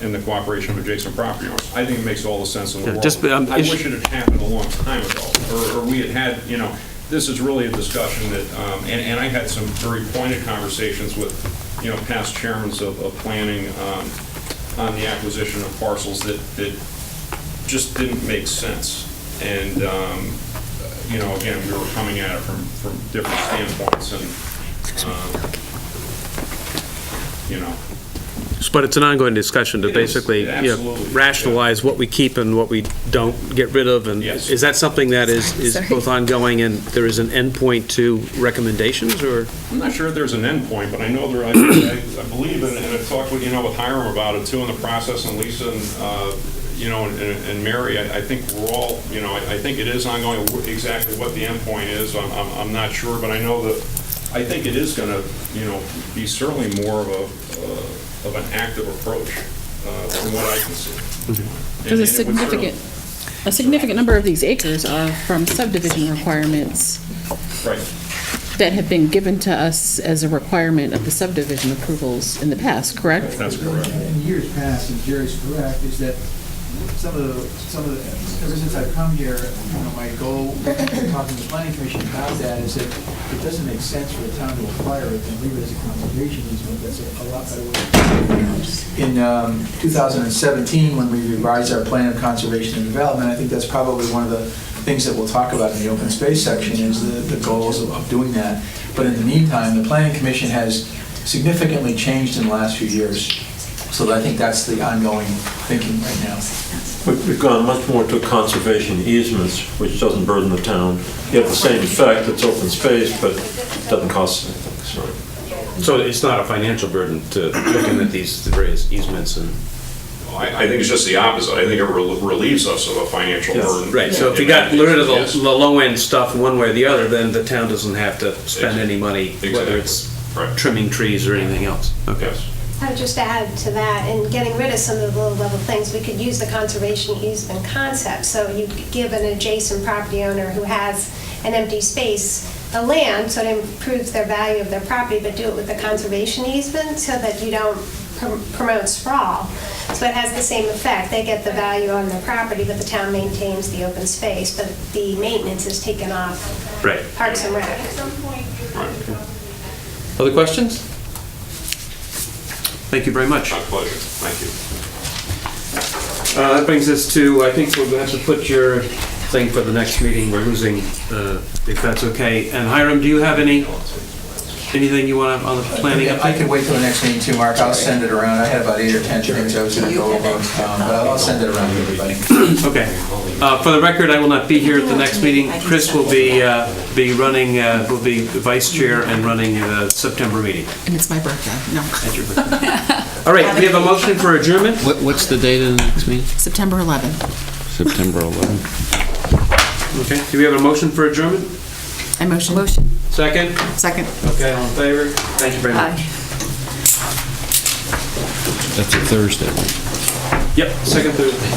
and the cooperation of adjacent property owners. I think it makes all the sense in the Yeah, world. just, I wish it had happened a long time ago, or we had, this is really a discussion that, and I had some very pointed conversations with, past chairmen of planning on the acquisition of parcels that just didn't make sense. And, again, we were coming at it from different standpoints, and, But it's an ongoing discussion to It is, basically, absolutely, rationalize what we keep and what we don't get rid of, and Yes. is that something that is Sorry. both ongoing and there is an endpoint to recommendations, or? I'm not sure if there's an end point, but I know I believe, and I've talked with, with Hiram about it too in the process, and Lisa, and, and Mary, I think we're all, I think it is ongoing. Exactly what the end point is, I'm not sure, but I know that, I think it is going to, be certainly more of an active approach, from what I can see. Because a significant number of these acres are from subdivision requirements Right. that have been given to us as a requirement of the subdivision approvals in the past, correct? That's correct. In years past, and Jerry's correct, is that some of the, ever since I've come here, my goal, talking to the planning commission about that, is that it doesn't make sense for the town to acquire it and leave it as a conservation easement. That's a lot better way. In 2017, when we revised our plan of conservation and development, I think that's probably one of the things that we'll talk about in the open space section is the goals of doing that. But in the meantime, the planning commission has significantly changed in the last few years. So I think that's the ongoing thinking right now. We've gone much more to conservation easements, which doesn't burden the town. You have the same effect, it's open space, but it doesn't cost anything, So it's not a financial burden to looking at these various easements and? I think it's just the opposite. I think it relieves us of a financial burden. Right, so if you got rid of the low-end stuff one way or the other, then the town doesn't have to spend any money, whether it's trimming trees or anything else. Okay. I would just add to that, in getting rid of some of the low-level things, we could use the conservation easement concept. So you could give an adjacent property owner who has an empty space the land, so it improves their value of their property, but do it with the conservation easement so that you don't promote sprawl. So it has the same effect. They get the value on their property, but the town maintains the open space, but the maintenance is taken off Parks and Rec. Other questions? Thank you very much. My pleasure. Thank you. That brings us to, I think we'll have to put your thing for the next meeting. We're losing, if that's okay. And Hiram, do you have anything you want on the planning? I could wait till the next meeting too, Mark. I'll send it around. I had about 8 or 10 things I was going to go over, but I'll send it around to everybody. Okay. For the record, I will not be here at the next meeting. Chris will be running, will be vice chair and running the September meeting. And it's my birthday, no. That's your birthday. All right, we have a motion for adjournment. What's the date of the next meeting? September 11th. September 11th. Okay, do we have a motion for adjournment? I motion. Second? Second. Okay, all in favor? Thank you very much. That's a Thursday, right? Yep, second Thursday.